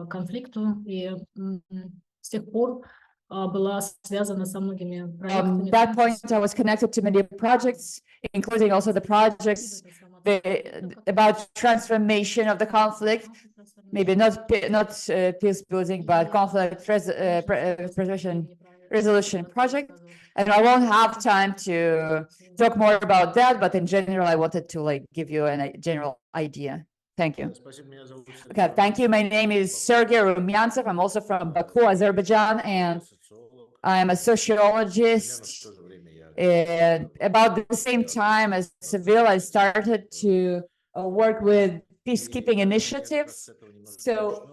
конфликту, и с тех пор была связана со многими проектами. That point, I was connected to many projects, including also the projects about transformation of the conflict, maybe not peace building, but conflict resolution project. And I won't have time to talk more about that, but in general, I wanted to give you a general idea. Thank you. Okay, thank you. My name is Sergey Rumyantsev. I'm also from Baku, Azerbaijan, and I am a sociologist. And about the same time as Sevil, I started to work with peacekeeping initiatives. So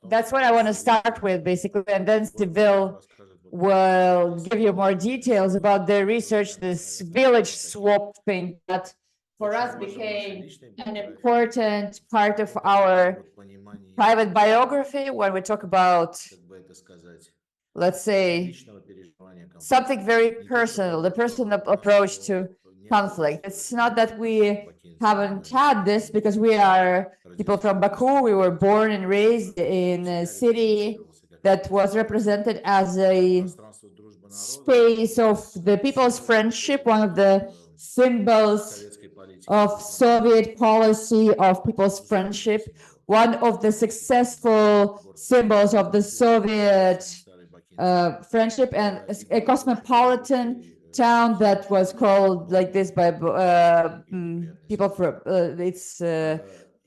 that's what I want to start with, basically. And then Sevil will give you more details about the research, this village swap thing that for us became an important part of our private biography when we talk about, let's say, something very personal, the personal approach to conflict. It's not that we haven't had this, because we are people from Baku. We were born and raised in a city that was represented as a space of the people's friendship, one of the symbols of Soviet policy of people's friendship, one of the successful symbols of the Soviet friendship, and a cosmopolitan town that was called like this by people from its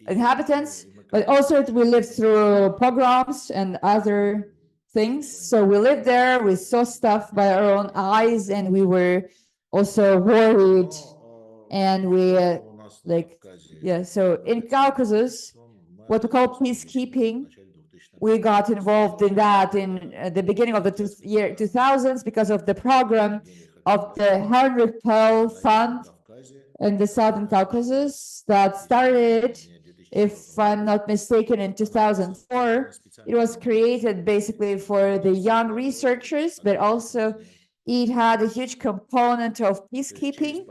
inhabitants. But also we lived through pogroms and other things. So we lived there, we saw stuff by our own eyes, and we were also worried. And we so in Caucasus, what we call peacekeeping, we got involved in that in the beginning of the year 2000s because of the program of the Heinrich Pearl Fund in the Southern Caucasus that started, if I'm not mistaken, in 2004. It was created basically for the young researchers, but also it had a huge component of peacekeeping.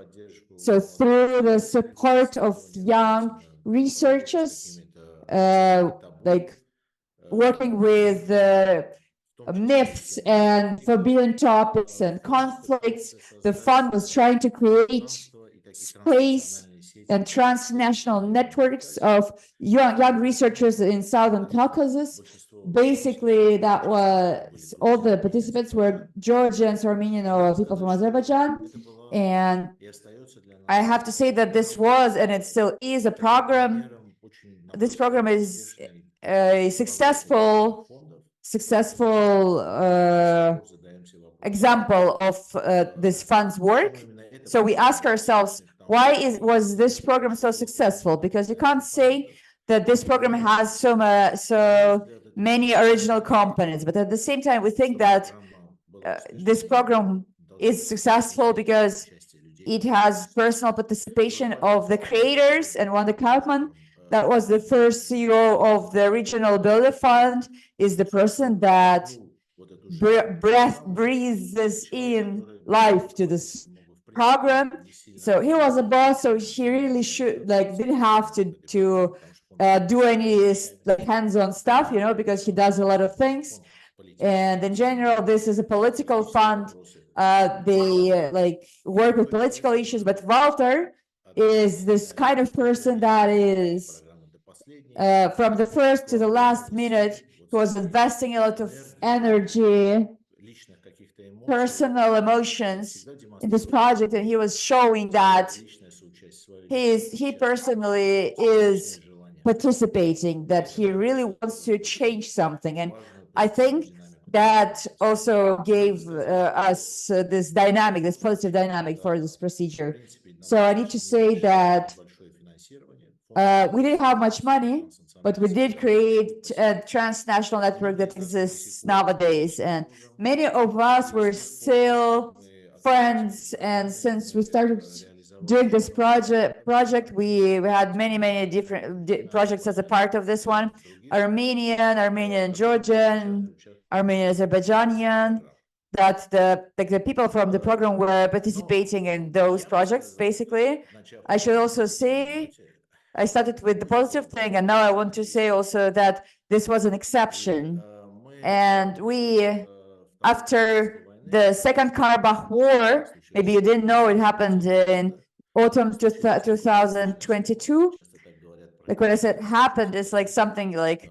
So through the support of young researchers, working with myths and forbidden topics and conflicts, the fund was trying to create space and transnational networks of young researchers in Southern Caucasus. Basically, that was all the participants were Georgians, Armenian, or people from Azerbaijan. And I have to say that this was, and it still is, a program. This program is a successful example of this fund's work. So we ask ourselves, why was this program so successful? Because you can't say that this program has so many original components, but at the same time, we think that this program is successful because it has personal participation of the creators, and Wanda Kaufman, that was the first CEO of the Regional Builder Fund, is the person that breathes in life to this program. So he was a boss, so he really didn't have to do any hands-on stuff, because he does a lot of things. And in general, this is a political fund. They work with political issues, but Walter is this kind of person that is from the first to the last minute, he was investing a lot of energy, personal emotions in this project, and he was showing that he personally is participating, that he really wants to change something. And I think that also gave us this dynamic, this positive dynamic for this procedure. So I need to say that we didn't have much money, but we did create a transnational network that exists nowadays. And many of us were still friends. And since we started doing this project, we had many different projects as a part of this one. Armenian, Georgian, Armenian, Azerbaijanian, that the people from the program were participating in those projects, basically. I should also say I started with the positive thing, and now I want to say also that this was an exception. And we, after the Second Karabakh War, maybe you didn't know, it happened in autumn 2022. Like when I said happened, it's like something like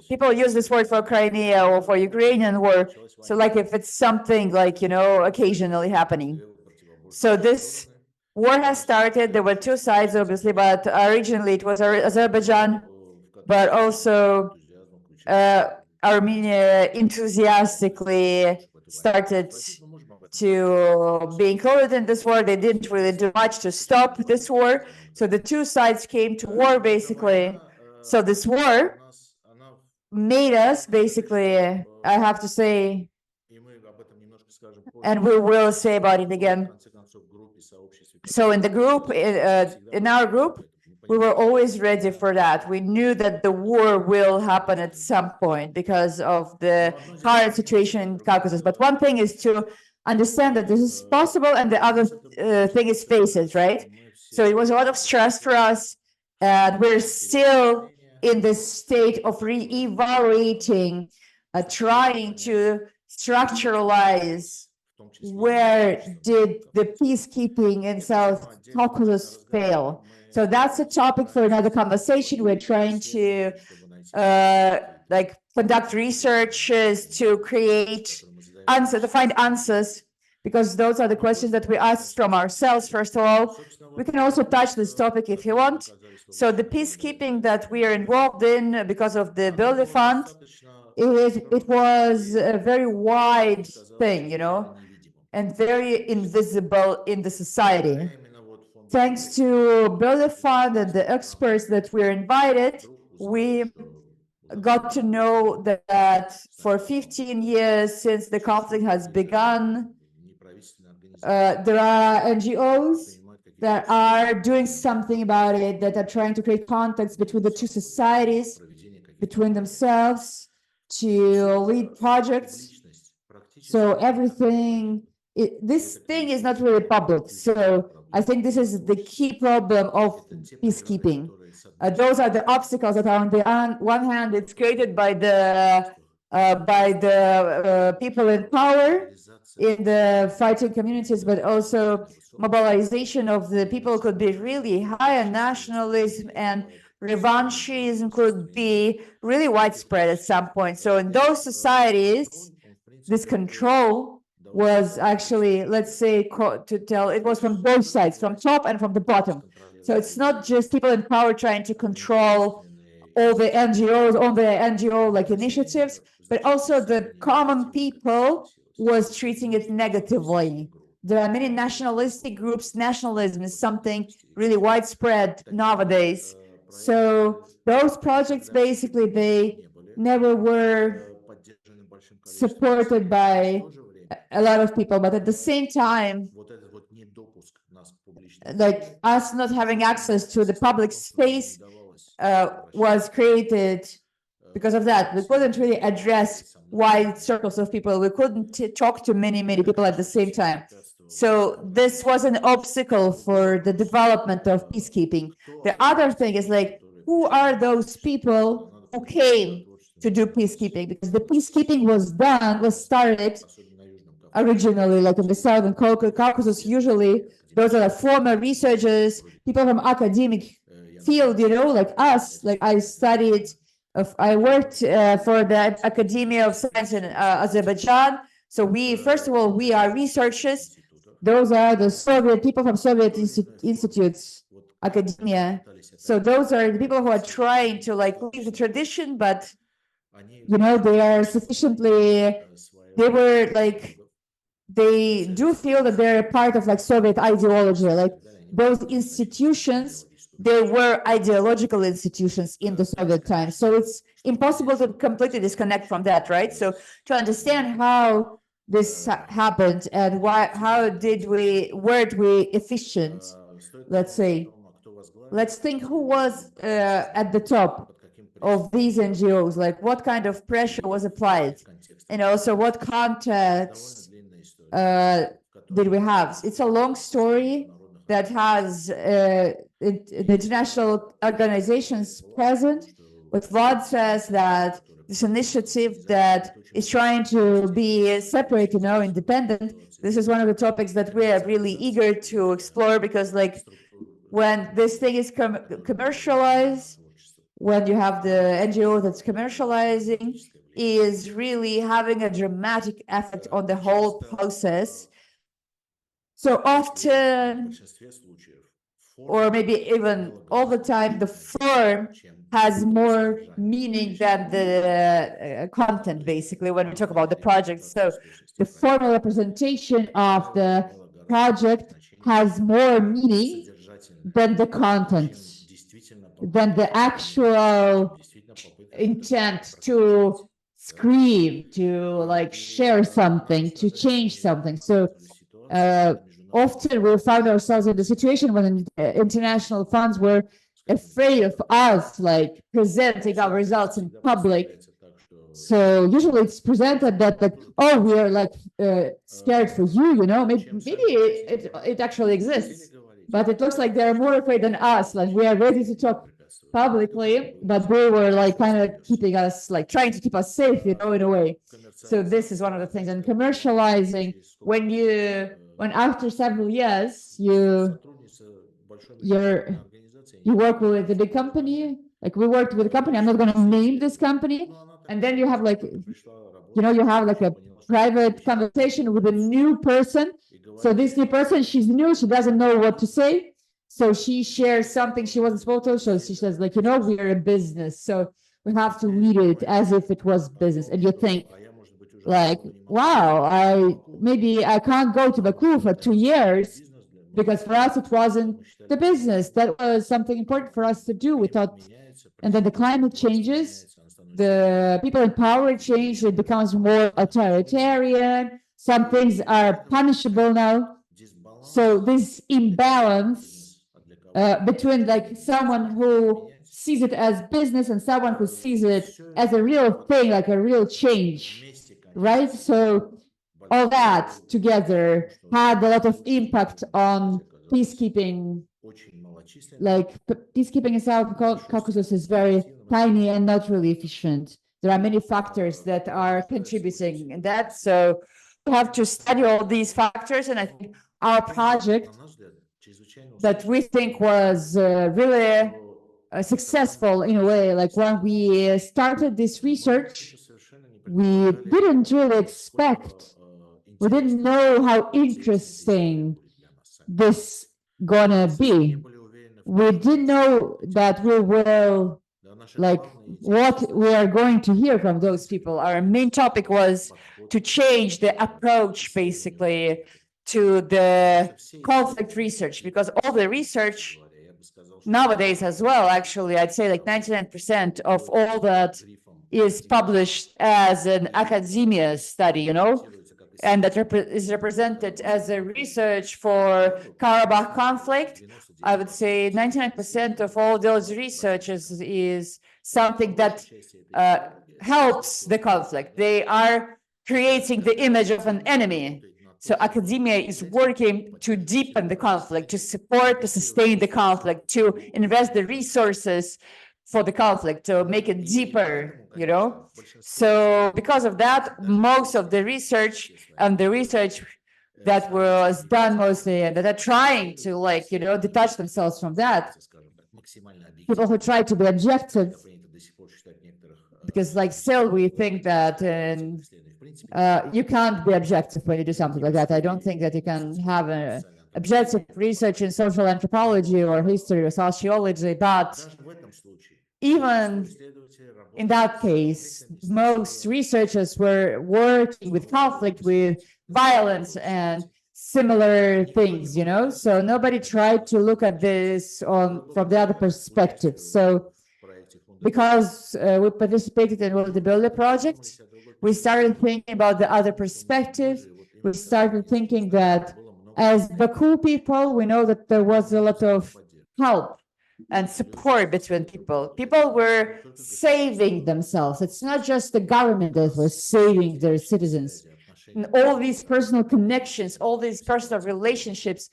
people use this word for Crimea or for Ukrainian war. So like if it's something like, occasionally happening. So this war has started. There were two sides, obviously, but originally it was Azerbaijan, but also Armenia enthusiastically started to be included in this war. They didn't really do much to stop this war. So the two sides came to war, basically. So this war made us, basically, I have to say, and we will say about it again. So in the group, in our group, we were always ready for that. We knew that the war will happen at some point because of the current situation in Caucasus. But one thing is to understand that this is possible, and the other thing is face it, right? So it was a lot of stress for us, and we're still in this state of re-evaluating, trying to structuralize where did the peacekeeping in South Caucasus fail. So that's a topic for another conversation. We're trying to conduct researches to create answers, to find answers, because those are the questions that we ask from ourselves, first of all. We can also touch this topic if you want. So the peacekeeping that we are involved in because of the Building Fund, it was a very wide thing, and very invisible in the society. Thanks to Building Fund and the experts that were invited, we got to know that for 15 years since the conflict has begun, there are NGOs that are doing something about it, that are trying to create contacts between the two societies, between themselves, to lead projects. So everything, this thing is not really public. So I think this is the key problem of peacekeeping. Those are the obstacles that are on the one hand, it's created by the people in power in the fighting communities, but also mobilization of the people could be really high, and nationalism and revanchism could be really widespread at some point. So in those societies, this control was actually, let's say, it was from both sides, from top and from the bottom. So it's not just people in power trying to control all the NGOs, all the NGO initiatives, but also the common people was treating it negatively. There are many nationalistic groups. Nationalism is something really widespread nowadays. So those projects, basically, they never were supported by a lot of people, but at the same time, like us not having access to the public space was created because of that. We couldn't really address wide circles of people. We couldn't talk to many people at the same time. So this was an obstacle for the development of peacekeeping. The other thing is who are those people who came to do peacekeeping? Because the peacekeeping was started originally in the Southern Caucasus. Usually those are former researchers, people from academic field, like us. I worked for the Academia of Science in Azerbaijan. So first of all, we are researchers. Those are the Soviet people from Soviet institutes, academia. So those are the people who are trying to leave the tradition, but they are sufficiently, they do feel that they're a part of Soviet ideology. Those institutions, they were ideological institutions in the Soviet times. So it's impossible to completely disconnect from that, right? So to understand how this happened and weren't we efficient, let's say, let's think who was at the top of these NGOs, what kind of pressure was applied, and also what context did we have. It's a long story that has the international organizations present. But Vlad says that this initiative that is trying to be separate, independent, this is one of the topics that we are really eager to explore, because like when this thing is commercialized, when you have the NGO that's commercializing, is really having a dramatic effect on the whole process. So often, or maybe even all the time, the form has more meaning than the content, basically, when we talk about the project. So the formal representation of the project has more meaning than the content, than the actual intent to scream, to like share something, to change something. So often we found ourselves in the situation when international funds were afraid of us like presenting our results in public. So usually it's presented that like, oh, we are like scared for you, maybe it actually exists, but it looks like they're more afraid than us. Like we are ready to talk publicly, but they were like kind of keeping us, like trying to keep us safe, in a way. So this is one of the things. And commercializing, when after several years you work with a big company, like we worked with a company, I'm not going to name this company, and then you have like, you have like a private conversation with a new person. So this new person, she's new, she doesn't know what to say. So she shares something she wasn't supposed to. So she says like, we are a business, so we have to read it as if it was business. And you think like, wow, maybe I can't go to Baku for 2 years, because for us it wasn't the business. That was something important for us to do. We thought, and then the climate changes, the people in power change, it becomes more authoritarian. Some things are punishable now. So this imbalance between like someone who sees it as business and someone who sees it as a real thing, like a real change, right? So all that together had a lot of impact on peacekeeping. Like peacekeeping in South Caucasus is very tiny and not really efficient. There are many factors that are contributing in that. So we have to study all these factors. And I think our project that we think was really successful in a way, like when we started this research, we didn't really expect, we didn't know how interesting this gonna be. We didn't know that we will, like, what we are going to hear from those people. Our main topic was to change the approach, basically, to the conflict research, because all the research nowadays as well, actually, I'd say like 99% of all that is published as an academia study, and that is represented as a research for Karabakh conflict. I would say 99% of all those researches is something that helps the conflict. They are creating the image of an enemy. So academia is working to deepen the conflict, to support, to sustain the conflict, to invest the resources for the conflict, to make it deeper, So because of that, most of the research and the research that was done mostly, that are trying to detach themselves from that, people who try to be objective, because still we think that you can't be objective when you do something like that. I don't think that you can have an objective research in social anthropology or history or sociology, but even in that case, most researchers were working with conflict, with violence and similar things, so nobody tried to look at this from the other perspective. So because we participated in the Builder project, we started thinking about the other perspective. We started thinking that as Baku people, we know that there was a lot of help and support between people. People were saving themselves. It's not just the government that was saving their citizens. And all these personal connections, all these personal relationships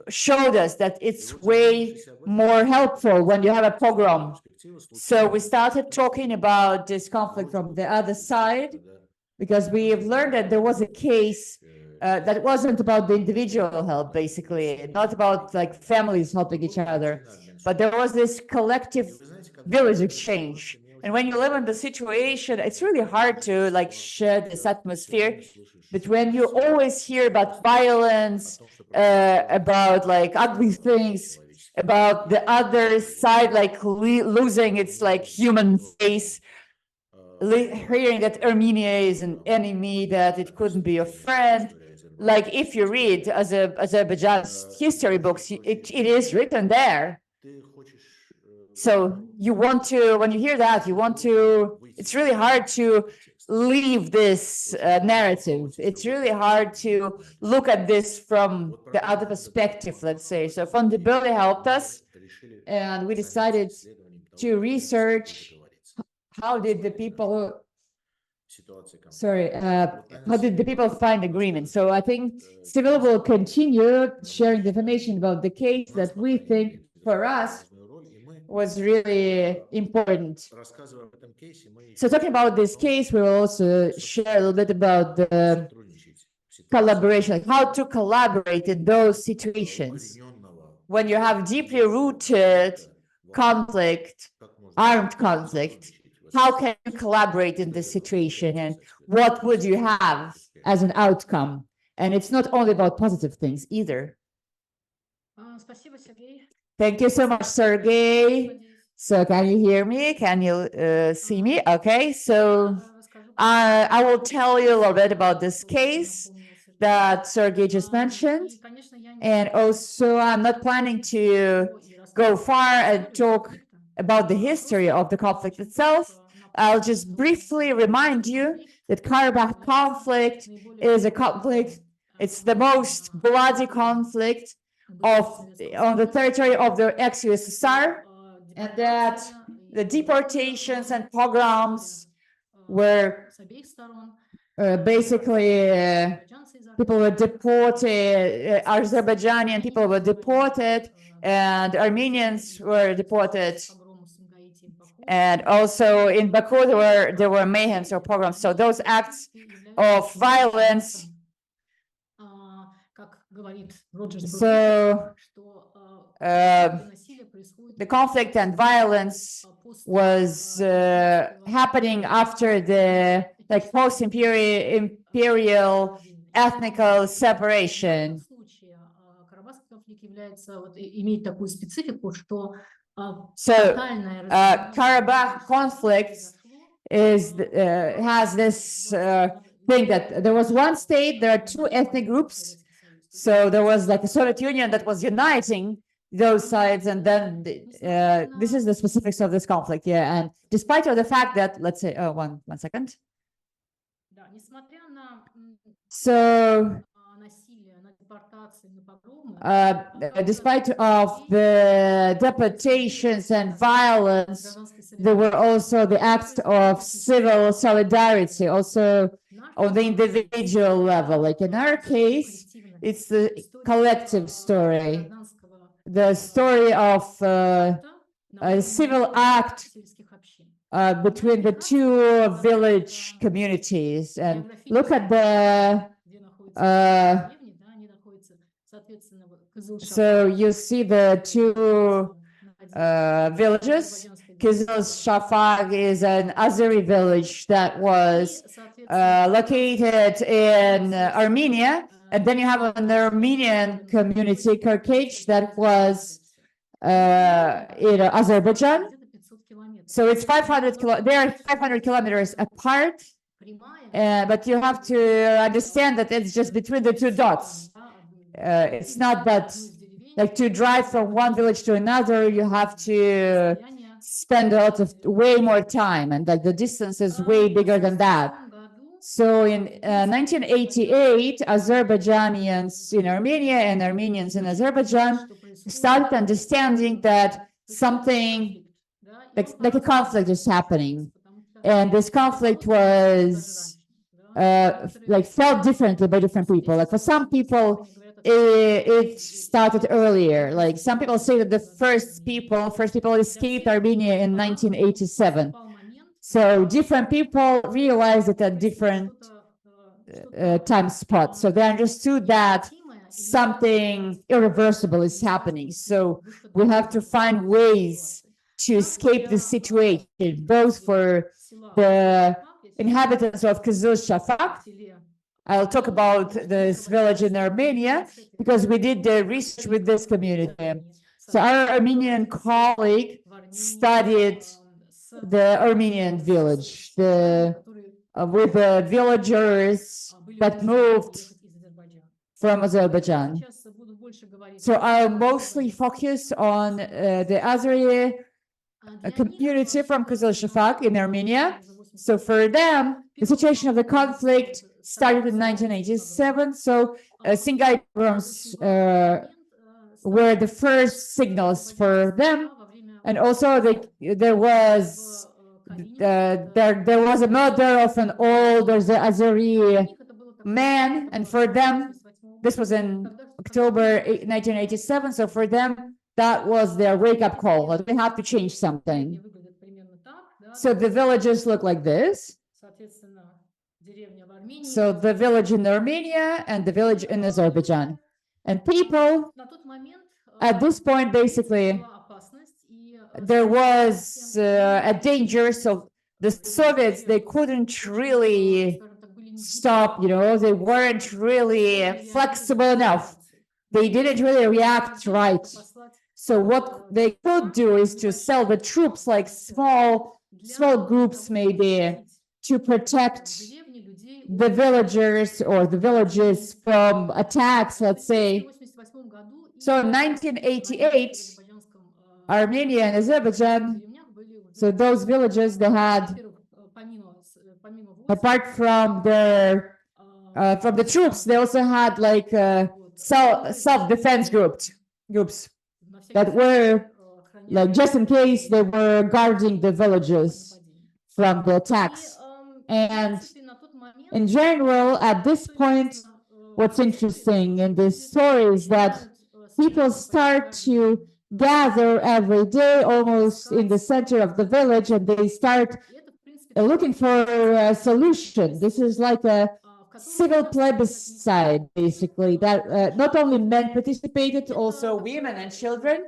showed us that it's way more helpful when you have a pogrom. So we started talking about this conflict from the other side, because we have learned that there was a case that wasn't about the individual help, basically, not about like families helping each other, but there was this collective village exchange. And when you live in the situation, it's really hard to like share this atmosphere. But when you always hear about violence, about like ugly things, about the other side like losing its like human face, hearing that Armenia is an enemy, that it couldn't be a friend. Like if you read Azerbaijan's history books, it is written there. So you want to, when you hear that, you want to, it's really hard to leave this narrative. It's really hard to look at this from the other perspective, let's say. So Fundability helped us, and we decided to research how did the people find agreement. So I think Sevil will continue sharing the information about the case that we think for us was really important. So talking about this case, we will also share a little bit about the collaboration, like how to collaborate in those situations. When you have deeply rooted conflict, armed conflict, how can you collaborate in this situation, and what would you have as an outcome? And it's not only about positive things either. Thank you so much, Sergey. So can you hear me? Can you see me? Okay, so I will tell you a little bit about this case that Sergey just mentioned. And also, I'm not planning to go far and talk about the history of the conflict itself. I'll just briefly remind you that Karabakh conflict is a conflict. It's the most bloody conflict on the territory of the ex-USSR, and that the deportations and pogroms were basically people were deported, Azerbaijani people were deported, and Armenians were deported. And also in Baku there were mayhems or pogroms. So those acts of violence. So the conflict and violence was happening after the like post-imperial ethnical separation. So Karabakh conflict has this thing that there was one state, there are two ethnic groups. So there was like a Soviet Union that was uniting those sides, and then this is the specifics of this conflict. Yeah, and despite of the fact that, let's say, one second. So despite of the deportations and violence, there were also the acts of civil solidarity, also on the individual level. Like in our case, it's the collective story, the story of a civil act between the two village communities. And look at the so you see the two villages. Kizil Shafag is an Azeri village that was located in Armenia, and then you have an Armenian community, Kirkich, that was in Azerbaijan. So it's 500 they are 500 kilometers apart, but you have to understand that it's just between the two dots. It's not that, like, to drive from one village to another, you have to spend a lot of way more time, and like the distance is way bigger than that. So in 1988, Azerbaijanians in Armenia and Armenians in Azerbaijan started understanding that something like a conflict is happening, and this conflict was like felt differently by different people. Like for some people, it started earlier. Like some people say that the first people escaped Armenia in 1987. So different people realized it at different time spots. So they understood that something irreversible is happening. So we have to find ways to escape the situation, both for the inhabitants of Kizil Shafak. I'll talk about this village in Armenia because we did the research with this community. So our Armenian colleague studied the Armenian village, with the villagers that moved from Azerbaijan. So I'll mostly focus on the Azeri community from Kizil Shafak in Armenia. So for them, the situation of the conflict started in 1987. So Singay pogroms were the first signals for them, and also there was a murder of an older Azeri man, and for them, this was in October 1987. So for them, that was their wake-up call. They have to change something. So the villages look like this. So the village in Armenia and the village in Azerbaijan. And people, at this point, basically, there was a danger. So the Soviets, they couldn't really stop, they weren't really flexible enough. They didn't really react right. So what they could do is to sell the troops, like small groups maybe, to protect the villagers or the villages from attacks, let's say. So in 1988, Armenia and Azerbaijan, so those villages, they had, apart from the troops, they also had like self-defense groups that were like, just in case, they were guarding the villages from the attacks. And in general, at this point, what's interesting in this story is that people start to gather every day almost in the center of the village, and they start looking for a solution. This is like a civil plebiscite, basically, that not only men participated, also women and children.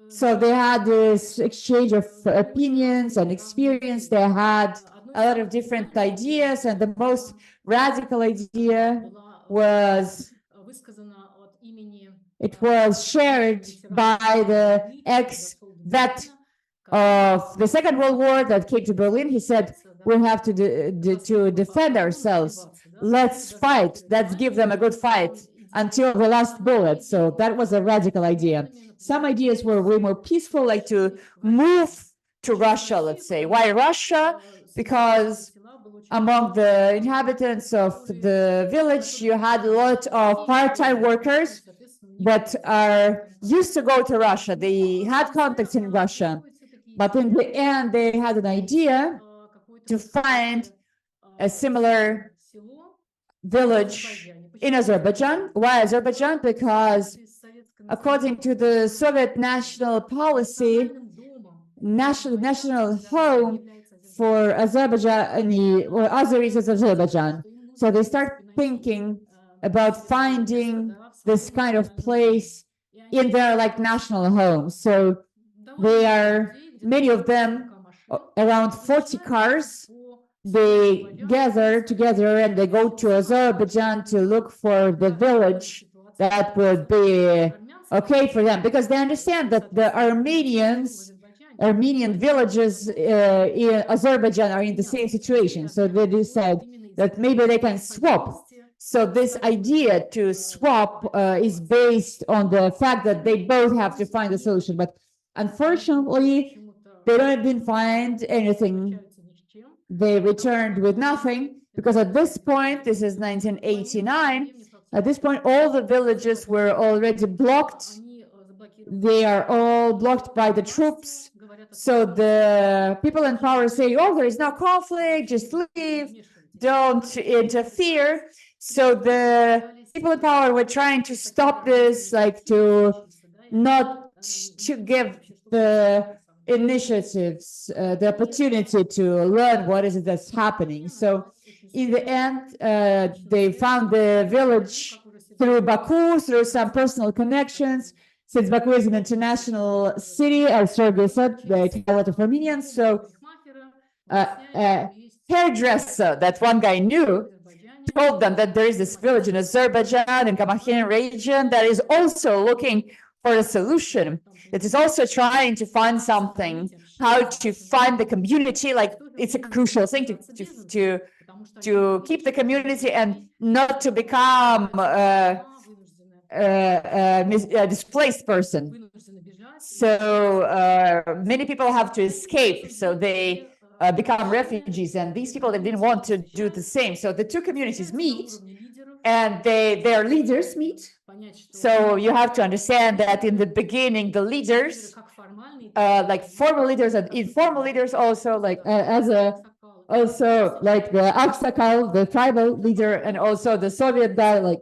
So they had this exchange of opinions and experience. They had a lot of different ideas, and the most radical idea was, it was shared by the ex-vet of the Second World War that came to Berlin. He said, we have to defend ourselves. Let's fight. Let's give them a good fight until the last bullet. So that was a radical idea. Some ideas were way more peaceful, like to move to Russia, let's say. Why Russia? Because among the inhabitants of the village, you had a lot of part-time workers that are used to go to Russia. They had contacts in Russia. But in the end, they had an idea to find a similar village in Azerbaijan. Why Azerbaijan? Because according to the Soviet national policy, national home for Azerbaijani or Azeris is Azerbaijan. So they start thinking about finding this kind of place in their like national home. So they are, many of them, around 40 cars, they gather together and they go to Azerbaijan to look for the village that would be okay for them, because they understand that the Armenian villages in Azerbaijan are in the same situation. So they decide that maybe they can swap. So this idea to swap is based on the fact that they both have to find a solution. But unfortunately, they didn't find anything. They returned with nothing, because at this point, this is 1989, at this point, all the villages were already blocked. They are all blocked by the troops. So the people in power say, oh, there is no conflict, just leave. don't interfere. So the people in power were trying to stop this, like to not to give the initiatives the opportunity to learn what is it that's happening. So in the end, they found the village through Baku, through some personal connections. Since Baku is an international city, as Sergey said, they have a lot of Armenians. So hairdresser that one guy knew told them that there is this village in Azerbaijan, in Kamachian region, that is also looking for a solution. It is also trying to find something, how to find the community. Like, it's a crucial thing to keep the community and not to become a displaced person. So many people have to escape, so they become refugees, and these people, they didn't want to do the same. So the two communities meet, and their leaders meet. So you have to understand that in the beginning, the leaders, like formal leaders and informal leaders, also like also like the Aksakal, the tribal leader, and also the Soviet guy, like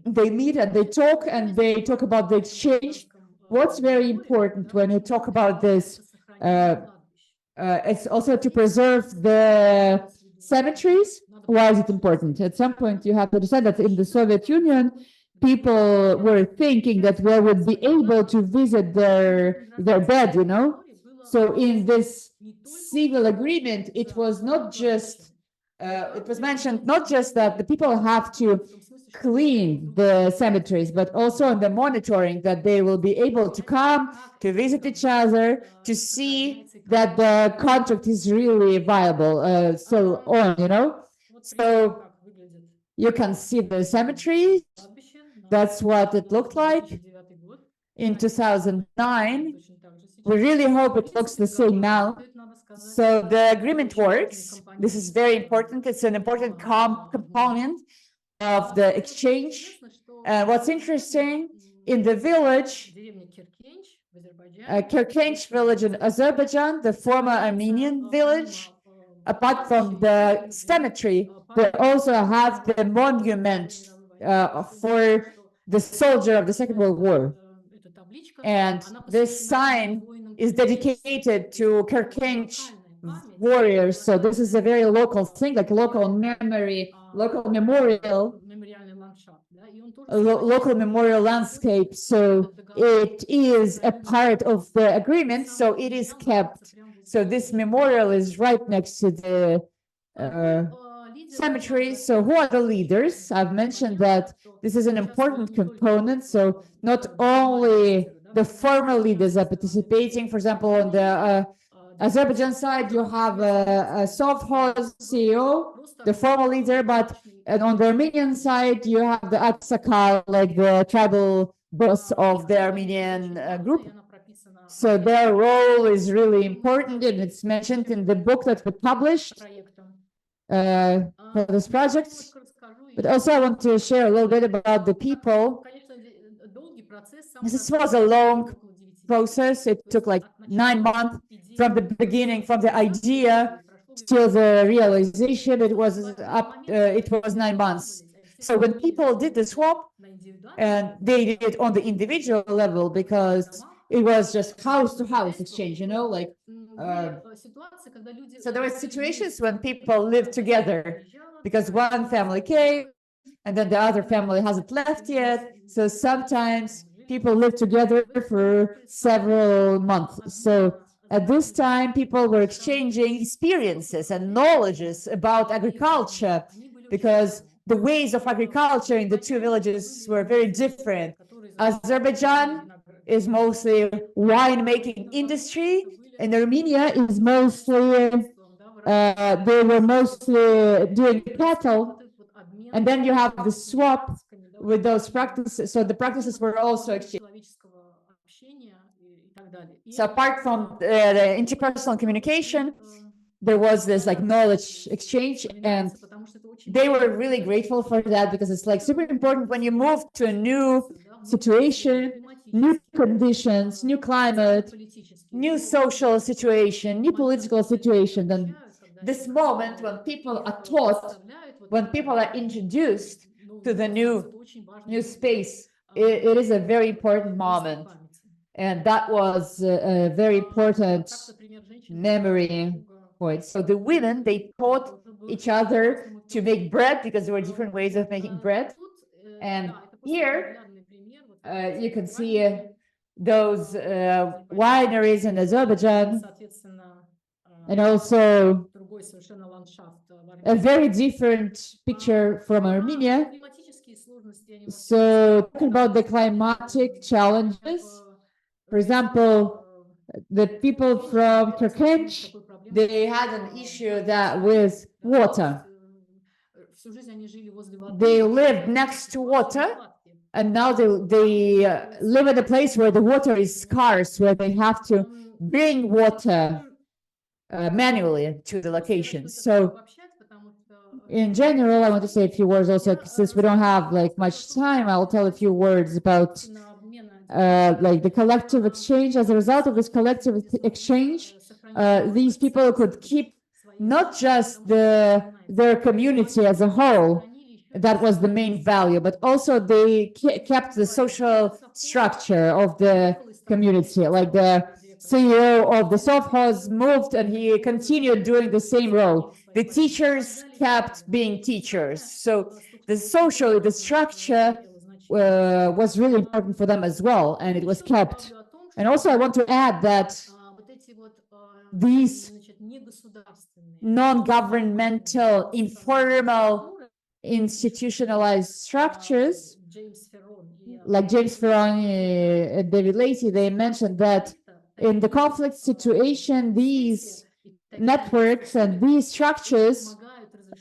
they meet and they talk about the exchange. What's very important when you talk about this, it's also to preserve the cemeteries. Why is it important? At some point, you have to understand that in the Soviet Union, people were thinking that they would be able to visit their dead, you know? So in this Sevil agreement, it was not just, it was mentioned not just that the people have to clean the cemeteries, but also in the monitoring that they will be able to come to visit each other, to see that the contract is really viable, so on, you know? So you can see the cemetery. That's what it looked like in 2009. We really hope it looks the same now. So the agreement works. This is very important. It's an important component of the exchange. What's interesting, in the village, Kirkench village in Azerbaijan, the former Armenian village, apart from the cemetery, they also have the monument for the soldier of the Second World War. And this sign is dedicated to Kirkench warriors. So this is a very local thing, like local memory, local memorial, local memorial landscape. So it is a part of the agreement, so it is kept. So this memorial is right next to the cemetery. So who are the leaders? I've mentioned that this is an important component. So not only the formal leaders are participating. For example, on the Azerbaijan side, you have a Sovkhoz CEO, the formal leader, and on the Armenian side, you have the Aksakal, like the tribal boss of the Armenian group. So their role is really important, and it's mentioned in the book that we published for this project. But also I want to share a little bit about the people. This was a long process. It took like 9 months from the beginning, from the idea till the realization. It was 9 months. So when people did the swap, and they did it on the individual level, because it was just house to house exchange, you know, like so there were situations when people lived together because one family came and then the other family hasn't left yet. So sometimes people live together for several months. So at this time, people were exchanging experiences and knowledges about agriculture, because the ways of agriculture in the two villages were very different. Azerbaijan is mostly wine-making industry, and Armenia is mostly, they were mostly doing cattle. And then you have the swap with those practices. So the practices were also exchanged. So apart from the interpersonal communication, there was this like knowledge exchange, and they were really grateful for that, because it's like super important when you move to a new situation, new conditions, new climate, new social situation, new political situation. Then this moment when people are taught, when people are introduced to the new space, it is a very important moment. And that was a very important memory point. So the women, they taught each other to make bread because there were different ways of making bread. And here you can see those wineries in Azerbaijan, and also a very different picture from Armenia. So talking about the climatic challenges, for example, the people from Caucasus, they had an issue that with water. They lived next to water, and now they live in a place where the water is scarce, where they have to bring water manually to the locations. So in general, I want to say a few words also, since we don't have like much time, I'll tell a few words about like the collective exchange. As a result of this collective exchange, these people could keep not just their community as a whole, that was the main value, but also they kept the social structure of the community. Like the CEO of the Sovkhoz moved and he continued doing the same role. The teachers kept being teachers. So the structure was really important for them as well, and it was kept. And also I want to add that these non-governmental, informal, institutionalized structures, like James Ferron and David Lacey, they mentioned that in the conflict situation, these networks and these structures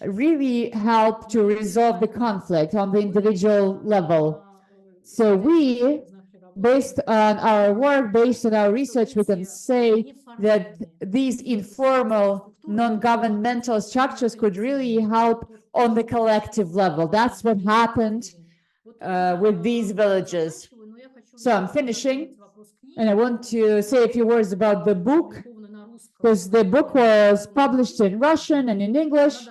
really help to resolve the conflict on the individual level. So we, based on our work, based on our research, we can say that these informal, non-governmental structures could really help on the collective level. That's what happened with these villages. So I'm finishing, and I want to say a few words about the book, because the book was published in Russian and in English,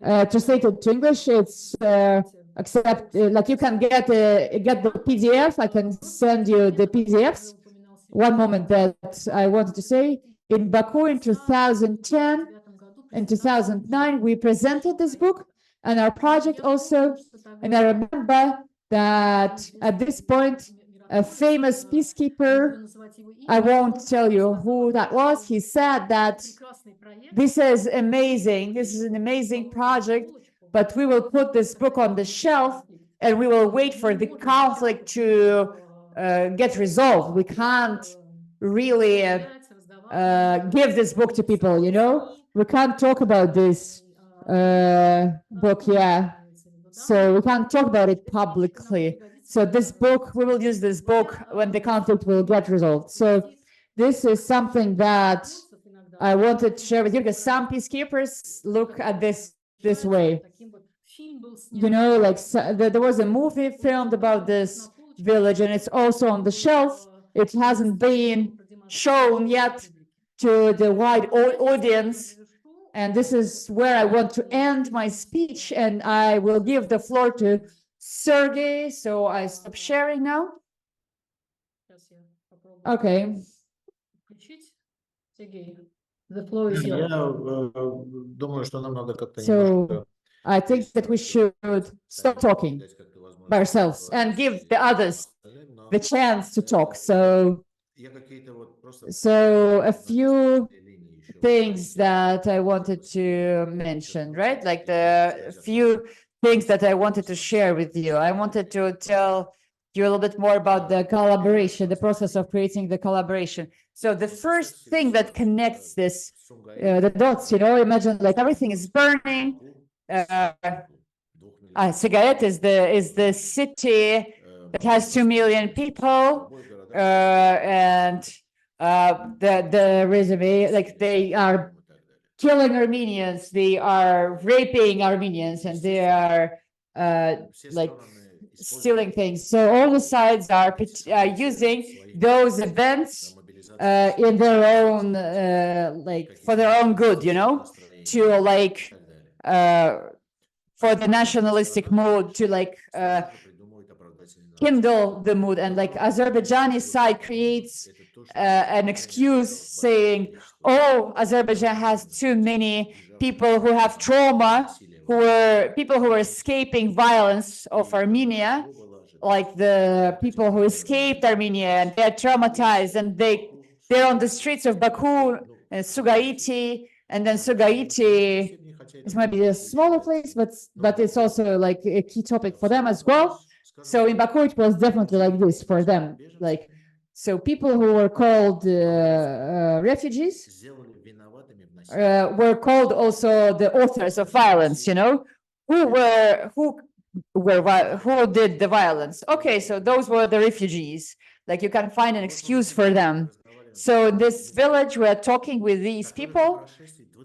translated to English. It's like you can get the PDF. I can send you the PDFs. One moment that I wanted to say, in Baku in 2010 and 2009, we presented this book and our project also. And I remember that at this point, a famous peacekeeper, I won't tell you who that was, he said that this is amazing, this is an amazing project, but we will put this book on the shelf and we will wait for the conflict to get resolved. We can't really give this book to people, you know? We can't talk about this book, yeah. So we can't talk about it publicly. So this book, we will use this book when the conflict will get resolved. So this is something that I wanted to share with you, because some peacekeepers look at this way. You know, like there was a movie filmed about this village, and it's also on the shelf. It hasn't been shown yet to the wide audience. And this is where I want to end my speech, and I will give the floor to Sergey. So I stop sharing now. Okay. The floor is yours. So I think that we should stop talking by ourselves and give the others the chance to talk. So a few things that I wanted to mention, right? Like the few things that I wanted to share with you. I wanted to tell you a little bit more about the collaboration, the process of creating the collaboration. So the first thing that connects this, the dots, you know, imagine like everything is burning. Sigaret is the city that has 2 million people, and the resume, like they are killing Armenians, they are raping Armenians, and they are like stealing things. So all the sides are using those events in their own, like for their own good, you know? to like for the nationalistic mood to like kindle the mood, and like Azerbaijani side creates an excuse saying, oh, Azerbaijan has too many people who have trauma, who were escaping violence of Armenia, like the people who escaped Armenia, and they're traumatized, and they're on the streets of Baku, Sugaiti, and then Sugaiti is maybe a smaller place, but it's also like a key topic for them as well. So in Baku, it was definitely like this for them. Like, so people who were called refugees were called also the authors of violence, you know, who did the violence. Okay, so those were the refugees. Like you can find an excuse for them. So in this village, we're talking with these people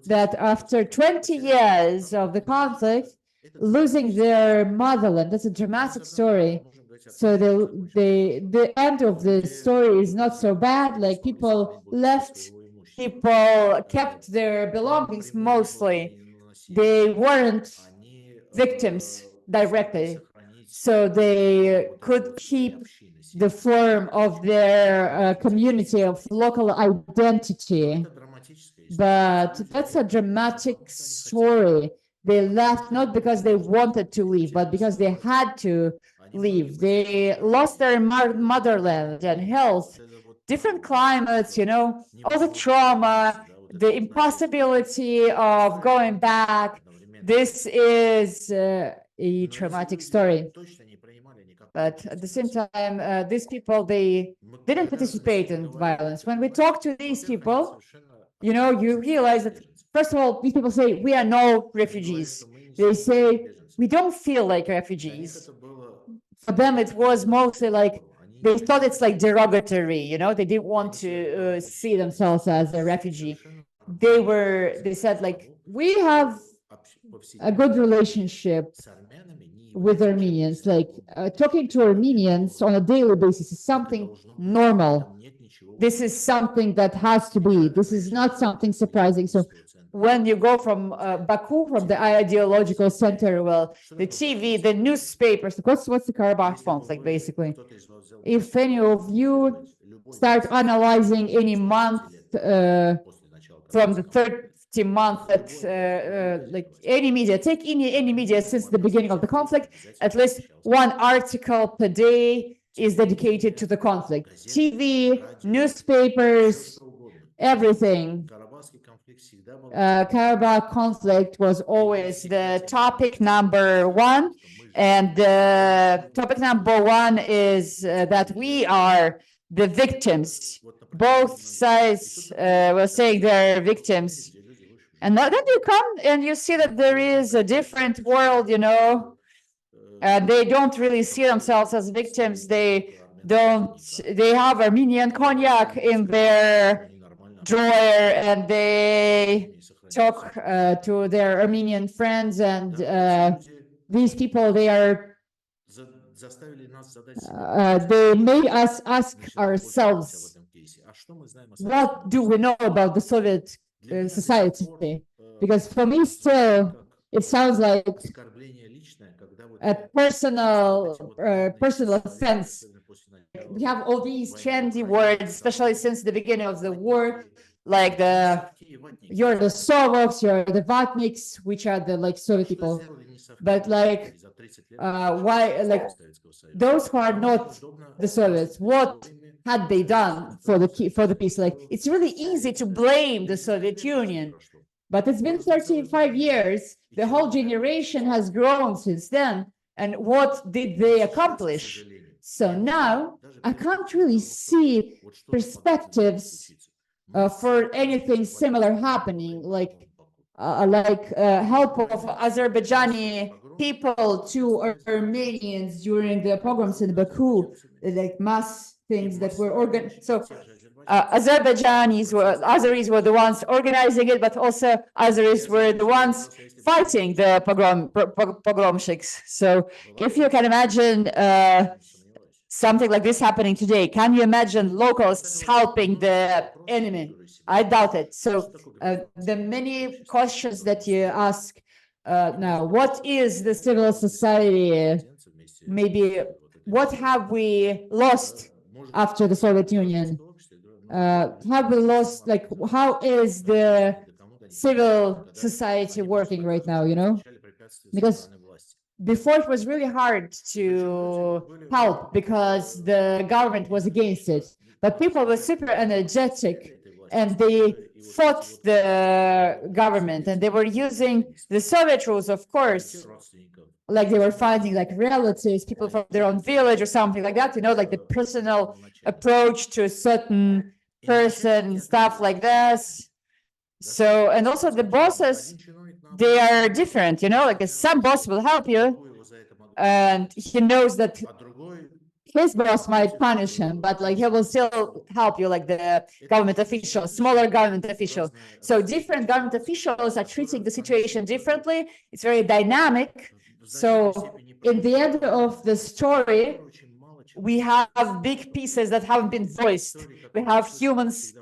that after 20 years of the conflict, losing their motherland, that's a dramatic story. So the end of the story is not so bad. Like people left, people kept their belongings mostly. They weren't victims directly. So they could keep the form of their community, of local identity. But that's a dramatic story. They left not because they wanted to leave, but because they had to leave. They lost their motherland and health, different climates, you know, all the trauma, the impossibility of going back. This is a traumatic story. But at the same time, these people, they didn't participate in violence. When we talk to these people, you know, you realize that, first of all, these people say, we are no refugees. They say, we don't feel like refugees. For them, it was mostly like, they thought it's like derogatory, you know, they didn't want to see themselves as a refugee. They said like, we have a good relationship with Armenians, like talking to Armenians on a daily basis is something normal. This is something that has to be. This is not something surprising. So when you go from Baku, from the ideological center, well, the TV, the newspapers, what's the Karabakh conflict, basically? If any of you start analyzing any month from the 30 month that like any media, take any media since the beginning of the conflict, at least one article per day is dedicated to the conflict. TV, newspapers, everything. Karabakh conflict was always the topic number one. And topic number one is that we are the victims. Both sides were saying they're victims. And then you come and you see that there is a different world, you know. They don't really see themselves as victims. They have Armenian cognac in their drawer, and they talk to their Armenian friends, and these people, they made us ask ourselves, what do we know about the Soviet society? Because for me still, it sounds like a personal offense. We have all these trendy words, especially since the beginning of the war, like you're the Sovoks, you're the Vatniks, which are the like Soviet people. But like, why, like those who are not the Soviets, what had they done for the peace? Like, it's really easy to blame the Soviet Union, but it's been 35 years. The whole generation has grown since then. And what did they accomplish? So now I can't really see perspectives for anything similar happening, like help of Azerbaijani people to Armenians during the pogroms in Baku, like mass things that were organized. So Azeris were the ones organizing it, but also Azeris were the ones fighting the pogromshiks. So if you can imagine something like this happening today? Can you imagine locals helping the enemy? I doubt it. So the many questions that you ask now, what is the civil society? Maybe what have we lost after the Soviet Union? Have we lost, like, how is the civil society working right now, you know? Because before it was really hard to help because the government was against it, but people were super energetic and they fought the government and they were using the Soviet rules, of course, like they were finding like relatives, people from their own village or something like that, you know, like the personal approach to a certain person, stuff like this. So, and also the bosses, they are different, you know, like some boss will help you and he knows that his boss might punish him, but like he will still help you, like the government official, smaller government official. So different government officials are treating the situation differently. It's very dynamic. So in the end of the story, we have big pieces that haven't been voiced. We have humans,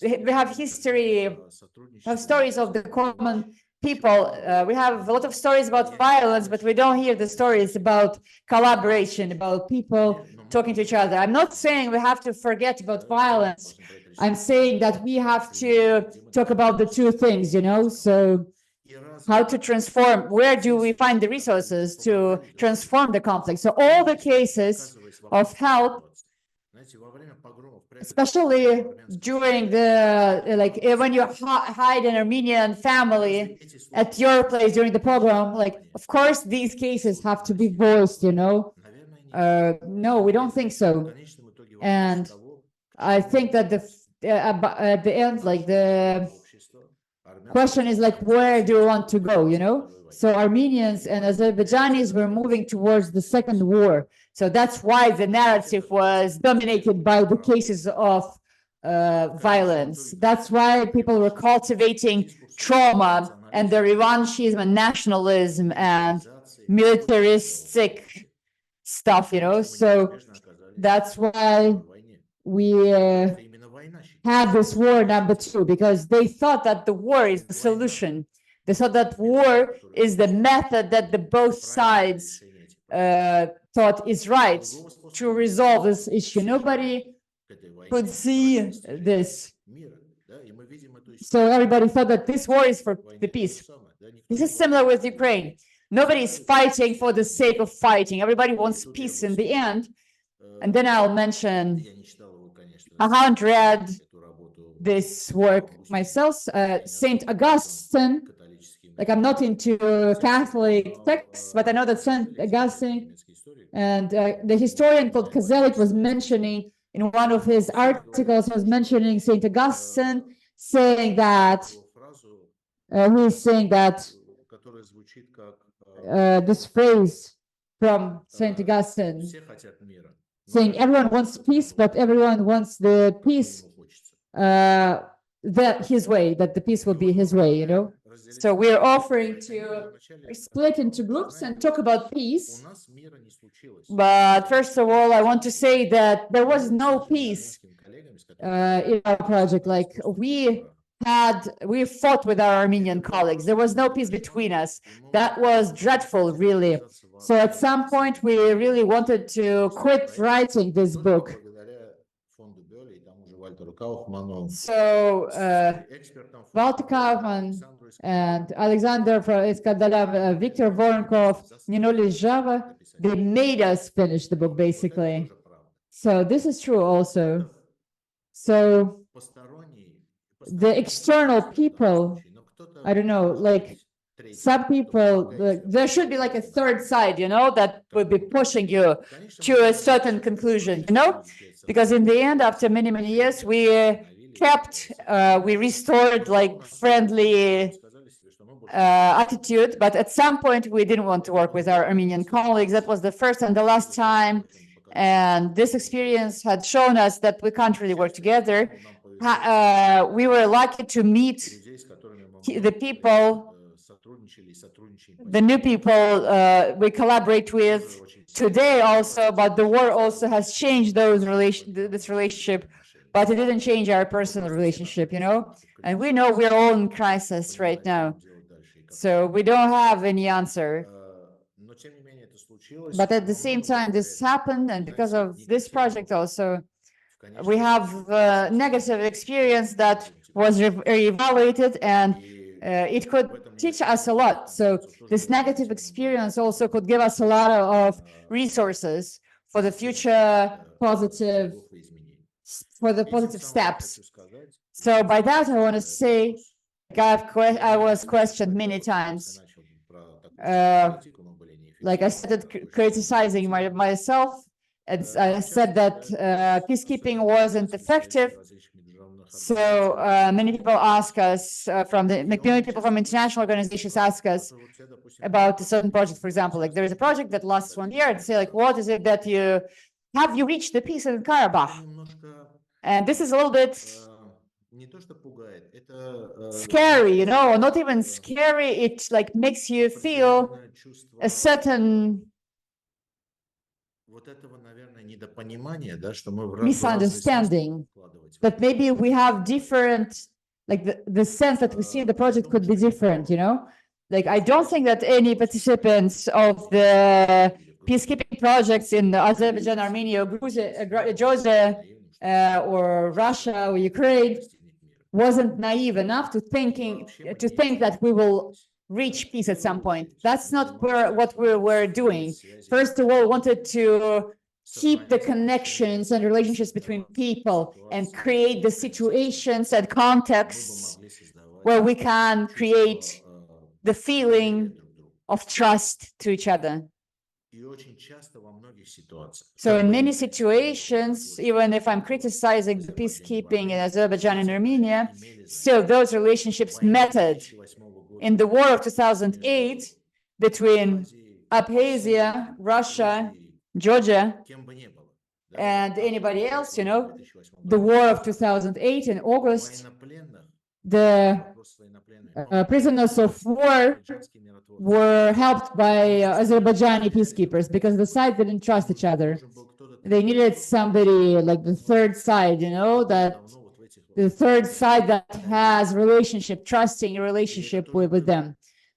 we have history, we have stories of the common people. We have a lot of stories about violence, but we don't hear the stories about collaboration, about people talking to each other. I'm not saying we have to forget about violence. I'm saying that we have to talk about the two things, you know, so how to transform, where do we find the resources to transform the conflict? So all the cases of help, especially during the, like when you hide an Armenian family at your place during the pogrom, like, of course, these cases have to be voiced, you know? No, we don't think so. And I think that at the end, like the question is like, where do we want to go, you know? So Armenians and Azerbaijanis were moving towards the second war. So that's why the narrative was dominated by the cases of violence. That's why people were cultivating trauma and the revanchism and nationalism and militaristic stuff, you know? So that's why we had this war number 2, because they thought that the war is the solution. They thought that war is the method that the both sides thought is right to resolve this issue. Nobody could see this. So everybody thought that this war is for the peace. This is similar with Ukraine. Nobody is fighting for the sake of fighting. Everybody wants peace in the end. And then I'll mention, I haven't read this work myself, Saint Augustine. Like, I'm not into Catholic texts, but I know that Saint Augustine and the historian called Kozelik was mentioning in one of his articles, was mentioning Saint Augustine, saying that he's saying that this phrase from Saint Augustine, saying everyone wants peace, but everyone wants the peace that his way, that the peace will be his way, you know? So we're offering to split into groups and talk about peace. But first of all, I want to say that there was no peace in our project. Like we fought with our Armenian colleagues. There was no peace between us. That was dreadful, really. So at some point, we really wanted to quit writing this book. So Walter Kaufman and Alexander Iskandalav, Victor Vorenkov, Nino Lizhava, they made us finish the book, basically. So this is true also. So the external people, I don't know, like some people, there should be like a third side, you know, that would be pushing you to a certain conclusion, you know, because in the end, after many, many years, we restored like friendly attitude, but at some point we didn't want to work with our Armenian colleagues. That was the first and the last time. And this experience had shown us that we can't really work together. We were lucky to meet the people the new people we collaborate with today also, but the war also has changed this relationship, but it didn't change our personal relationship, you know? And we know we're all in crisis right now. So we don't have any answer. But at the same time, this happened, and because of this project also, we have negative experience that was evaluated, and it could teach us a lot. So this negative experience also could give us a lot of resources for the future positive steps. So by that, I want to say, I was questioned many times. Like I started criticizing myself, and I said that peacekeeping wasn't effective. So many people ask us many people from international organizations ask us about a certain project. For example, like there is a project that lasts 1 year, and say like, what is it that have you reached the peace in Karabakh? And this is a little bit scary, you know, or not even scary. It like makes you feel a certain misunderstanding that maybe we have different, like the sense that we see in the project could be different, you know? Like, I don't think that any participants of the peacekeeping projects in Azerbaijan, Armenia, Georgia, or Russia or Ukraine wasn't naive enough to think that we will reach peace at some point. That's not what we were doing. First of all, wanted to keep the connections and relationships between people and create the situations and contexts where we can create the feeling of trust to each other. So in many situations, even if I'm criticizing the peacekeeping in Azerbaijan and Armenia, still those relationships mattered. In the war of 2008 between Abkhazia, Russia, Georgia, and anybody else, you know, the war of 2008 in August, the prisoners of war were helped by Azerbaijani peacekeepers because the sides didn't trust each other. They needed somebody like the third side, you know, that the third side that has trusting relationship with them.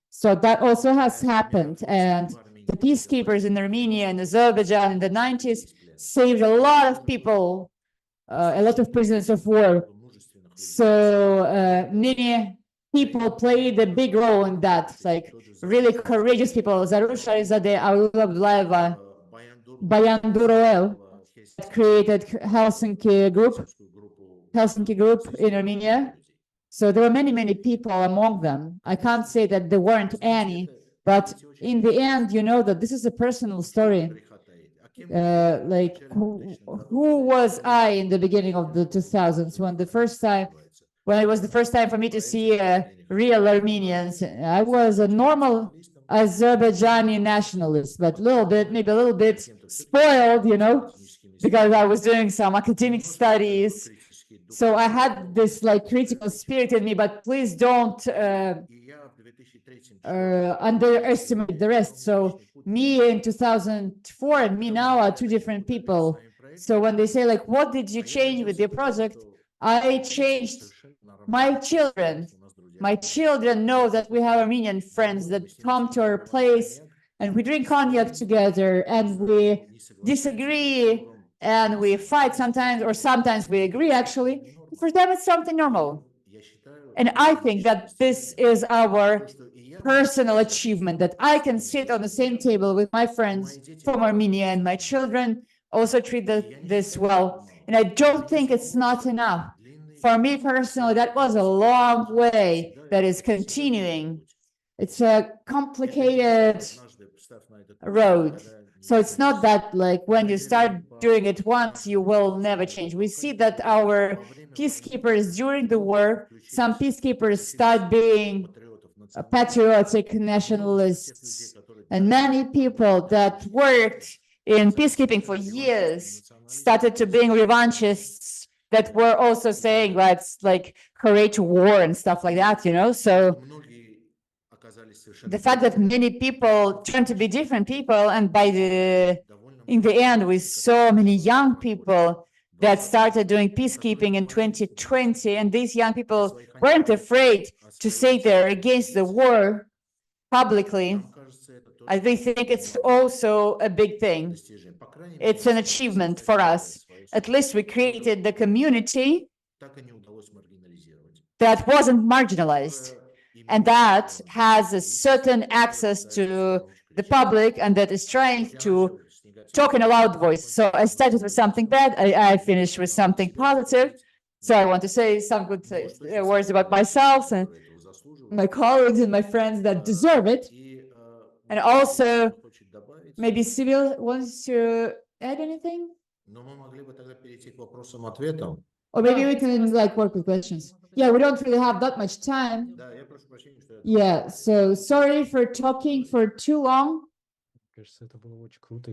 So that also has happened. And the peacekeepers in Armenia and Azerbaijan in the 90s saved a lot of people, a lot of prisoners of war. So many people played a big role in that, like really courageous people. Zarusha Izadeh, Aula Abdullaeva, Bayan Duroel, created Helsinki group in Armenia. So there were many people among them. I can't say that there weren't any, but in the end, you know that this is a personal story. Like who was I in the beginning of the 2000s when it was the first time for me to see real Armenians? I was a normal Azerbaijani nationalist, but maybe a little bit spoiled, you know, because I was doing some academic studies. So I had this like critical spirit in me, but please don't underestimate the rest. So me in 2004 and me now are two different people. So when they say like, what did you change with your project? I changed my children. My children know that we have Armenian friends that come to our place and we drink cognac together and we disagree and we fight sometimes, or sometimes we agree actually. For them, it's something normal. And I think that this is our personal achievement, that I can sit on the same table with my friends from Armenia and my children also treat this well. And I don't think it's not enough. For me personally, that was a long way that is continuing. It's a complicated road. So it's not that like when you start doing it once, you will never change. We see that our peacekeepers during the war, some peacekeepers start being patriotic nationalists, and many people that worked in peacekeeping for years started to being revanchists that were also saying let's like create war and stuff like that, you know. So the fact that many people turn to be different people, and in the end, with so many young people that started doing peacekeeping in 2020, and these young people weren't afraid to say they're against the war publicly. I think it's also a big thing. It's an achievement for us. At least we created the community that wasn't marginalized, and that has a certain access to the public, and that is trying to talk in a loud voice. So I started with something bad, I finished with something positive. So I want to say some good words about myself and my colleagues and my friends that deserve it. And also, maybe Sevil wants to add anything? Or maybe we can work with questions. Yeah, we don't really have that much time. Yeah, so sorry for talking for too long.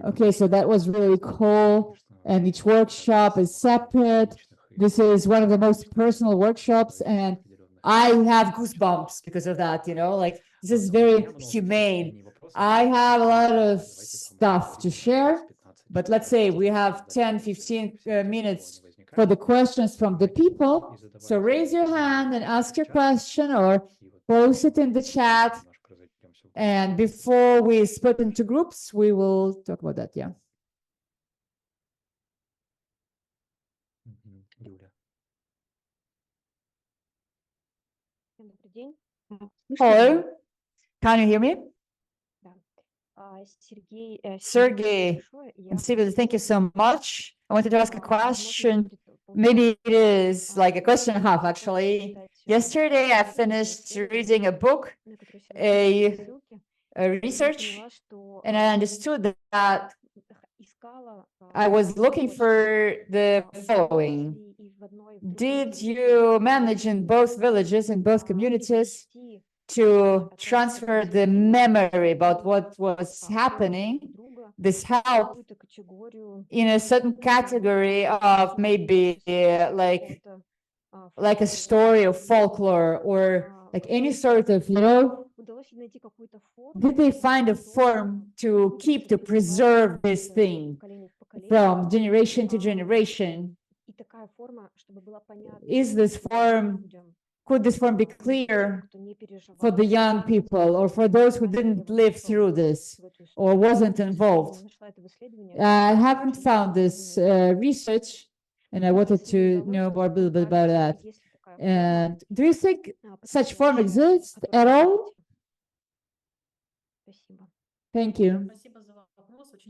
Okay, so that was really cool. And each workshop is separate. This is one of the most personal workshops, and I have goosebumps because of that, this is very humane. I have a lot of stuff to share, but let's say we have 10-15 minutes for the questions from the people. So raise your hand and ask your question, or post it in the chat. And before we split into groups, we will talk about that. Yeah. Hello, can you hear me? Sergey and Sevil, thank you so much. I wanted to ask a question. Maybe it is like a question and a half, actually. Yesterday, I finished reading a book, a research, and I understood that I was looking for the following. Did you manage in both villages, in both communities, to transfer the memory about what was happening, this help, in a certain category of maybe like a story of folklore, or like any sort of, did they find a form to preserve this thing from generation to generation? Could this form be clear for the young people, or for those who didn't live through this or wasn't involved? I haven't found this research, and I wanted to know more a little bit about that. And do you think such form exists at all? Thank you.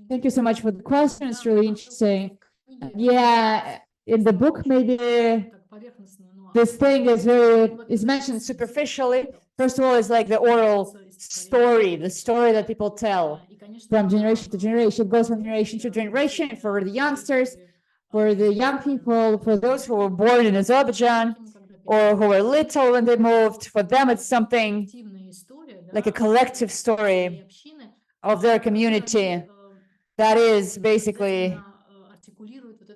Thank you so much for the question. It's really interesting. Yeah, in the book, maybe this thing is mentioned superficially. First of all, it's like the oral story, the story that people tell from generation to generation. It goes from generation to generation for the youngsters, for the young people, for those who were born in Azerbaijan or who were little when they moved. For them, it's something like a collective story of their community. That is basically,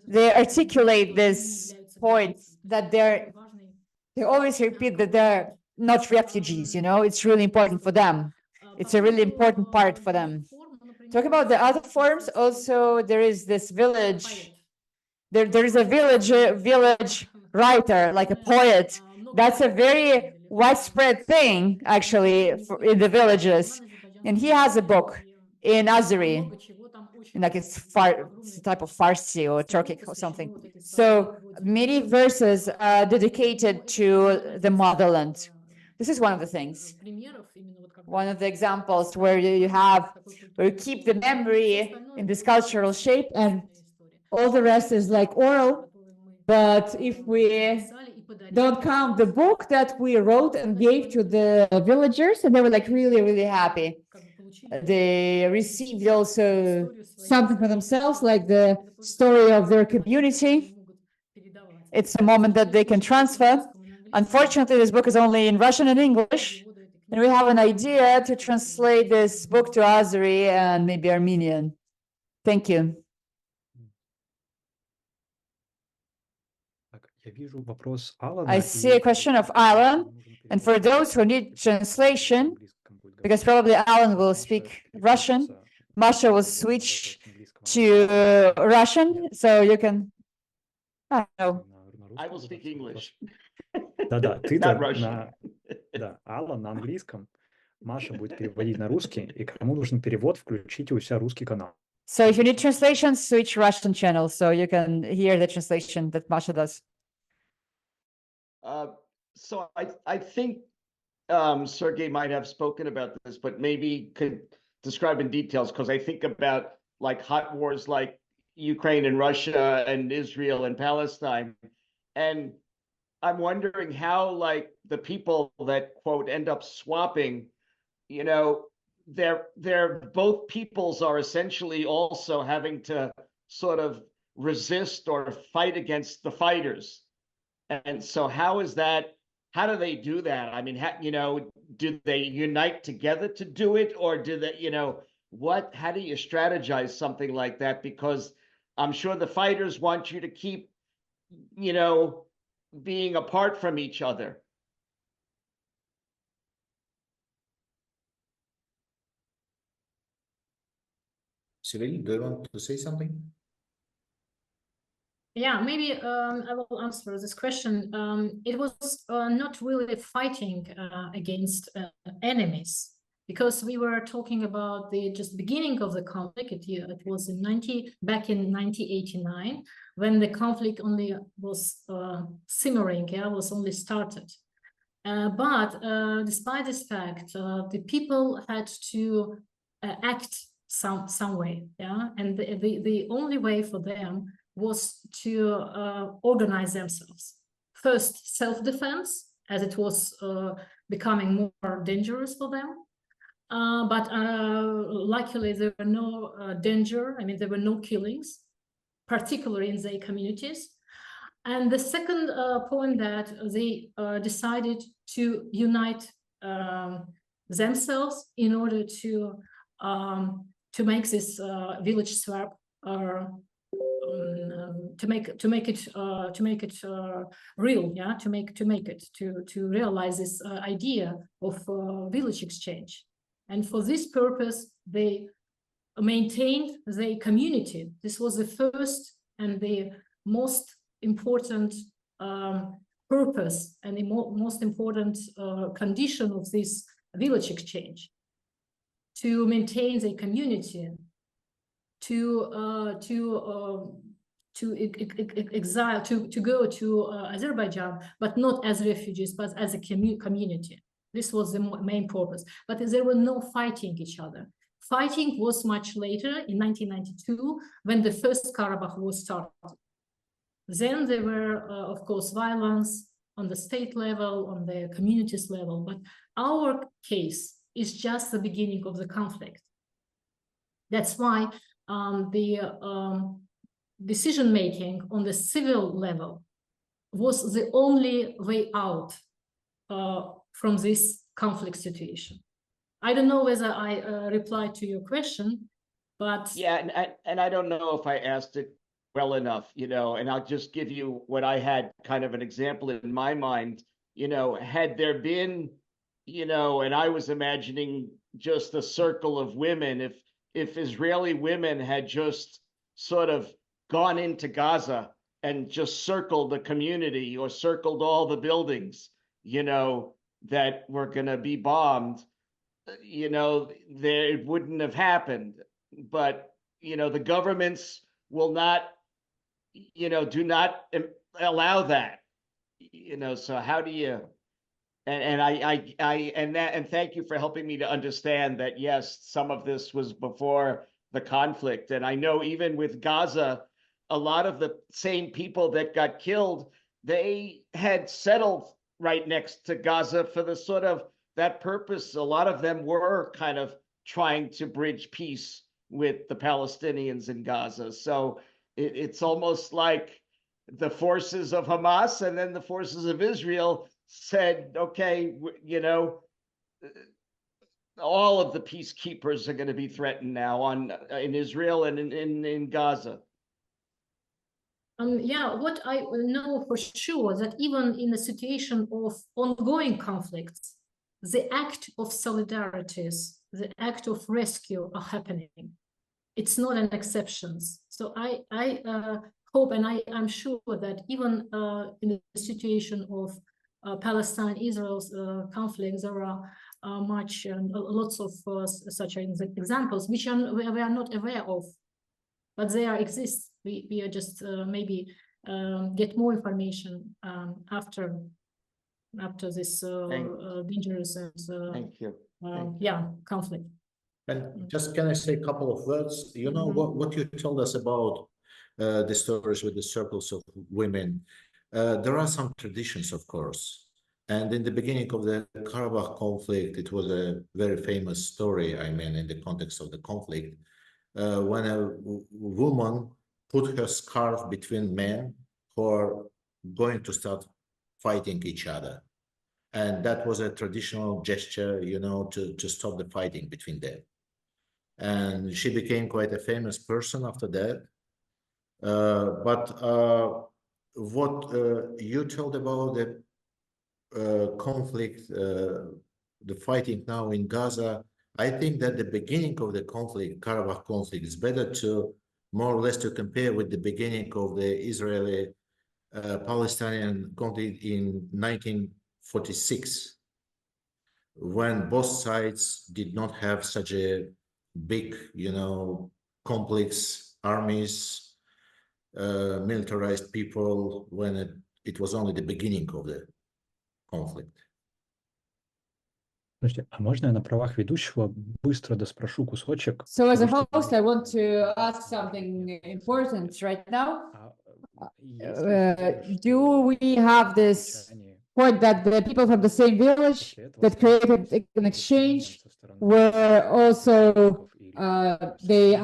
they articulate this point that they always repeat that they're not refugees, it's really important for them. It's a really important part for them. Talking about the other forms, also there is this village, there is a village writer, like a poet. That's a very widespread thing, actually, in the villages. And he has a book in Azeri, like it's a type of Farsi or Turkic or something. So many verses are dedicated to the motherland. This is one of the things. One of the examples where you keep the memory in this cultural shape, and all the rest is like oral. But if we don't count the book that we wrote and gave to the villagers, and they were like really, really happy. They received also something for themselves, like the story of their community. It's a moment that they can transfer. Unfortunately, this book is only in Russian and English, and we have an idea to translate this book to Azeri and maybe Armenian. Thank you. I see a question of Alan, and for those who need translation, because probably Alan will speak Russian. Masha will switch to Russian, so you can. I don't know. I will speak English. Да-да, ты-то Not Russian. Да, Алла на английском, Маша будет переводить на русский, и кому нужен перевод, включите у себя русский канал. So if you need translation, switch Russian channel so you can hear the translation that Masha does. So I think Sergey might have spoken about this, but maybe could describe in details, because I think about like hot wars like Ukraine and Russia and Israel and Palestine. And I'm wondering how like the people that quote end up swapping, you know, they're both peoples are essentially also having to sort of resist or fight against the fighters. And so how is that? How do they do that? I mean, you know, do they unite together to do it, or do they, you know, how do you strategize something like that? Because I'm sure the fighters want you to keep, you know, being apart from each other. Sevil, do you want to say something? Yeah, maybe I will answer this question. It was not really fighting against enemies, because we were talking about the just beginning of the conflict. It was back in 1989, when the conflict only was simmering, was only started. But despite this fact, the people had to act some way, and the only way for them was to organize themselves. First, self-defense, as it was becoming more dangerous for them. But luckily, there were no danger. I mean, there were no killings, particularly in their communities. And the second point, that they decided to unite themselves in order to make this village swap, to make it real, to realize this idea of village exchange. And for this purpose, they maintained their community. This was the first and the most important purpose and the most important condition of this village exchange, to maintain the community, to exile, to go to Azerbaijan, but not as refugees, but as a community. This was the main purpose. But there were no fighting each other. Fighting was much later, in 1992, when the first Karabakh war started. Then there were, of course, violence on the state level, on the communities level. But our case is just the beginning of the conflict. That's why the decision-making on the civil level was the only way out from this conflict situation. I don't know whether I replied to your question, but... Yeah, and I don't know if I asked it well enough, you know, and I'll just give you what I had kind of an example in my mind, you know, had there been, you know, and I was imagining just a circle of women, if Israeli women had just sort of gone into Gaza and just circled the community or circled all the buildings, you know, that were going to be bombed, you know, it wouldn't have happened. But, you know, the governments will not, you know, do not allow that, you know, so how do you, and thank you for helping me to understand that, yes, some of this was before the conflict. And I know even with Gaza, a lot of the same people that got killed, they had settled right next to Gaza for the sort of that purpose. A lot of them were kind of trying to bridge peace with the Palestinians in Gaza. So it's almost like the forces of Hamas and then the forces of Israel said, okay, you know, all of the peacekeepers are going to be threatened now in Israel and in Gaza. Yeah, what I know for sure, that even in a situation of ongoing conflicts, the act of solidarities, the act of rescue are happening. It's not an exception. So I hope, and I'm sure that even in the situation of Palestine-Israel's conflict, there are lots of such examples which we are not aware of, but they exist. We are just maybe get more information after this dangerous and Thank you. conflict. And just can I say a couple of words? You know what you told us about the stories with the circles of women. There are some traditions, of course. And in the beginning of the Karabakh conflict, it was a very famous story, I mean, in the context of the conflict, when a woman put her scarf between men who are going to start fighting each other. And that was a traditional gesture, you know, to stop the fighting between them. And she became quite a famous person after that. But what you told about the conflict, the fighting now in Gaza, I think that the beginning of the conflict, Karabakh conflict, is better to more or less to compare with the beginning of the Israeli-Palestinian conflict in 1946, when both sides did not have such a big, you know, complex armies, militarized people, when it was only the beginning of the conflict. Подожди, а можно я на правах ведущего быстро доспрошу кусочек? So as a Потому что- host, I want to ask something important right now. Есть ли история, Do что we have this англичане point that the people from the same village that created an exchange were also they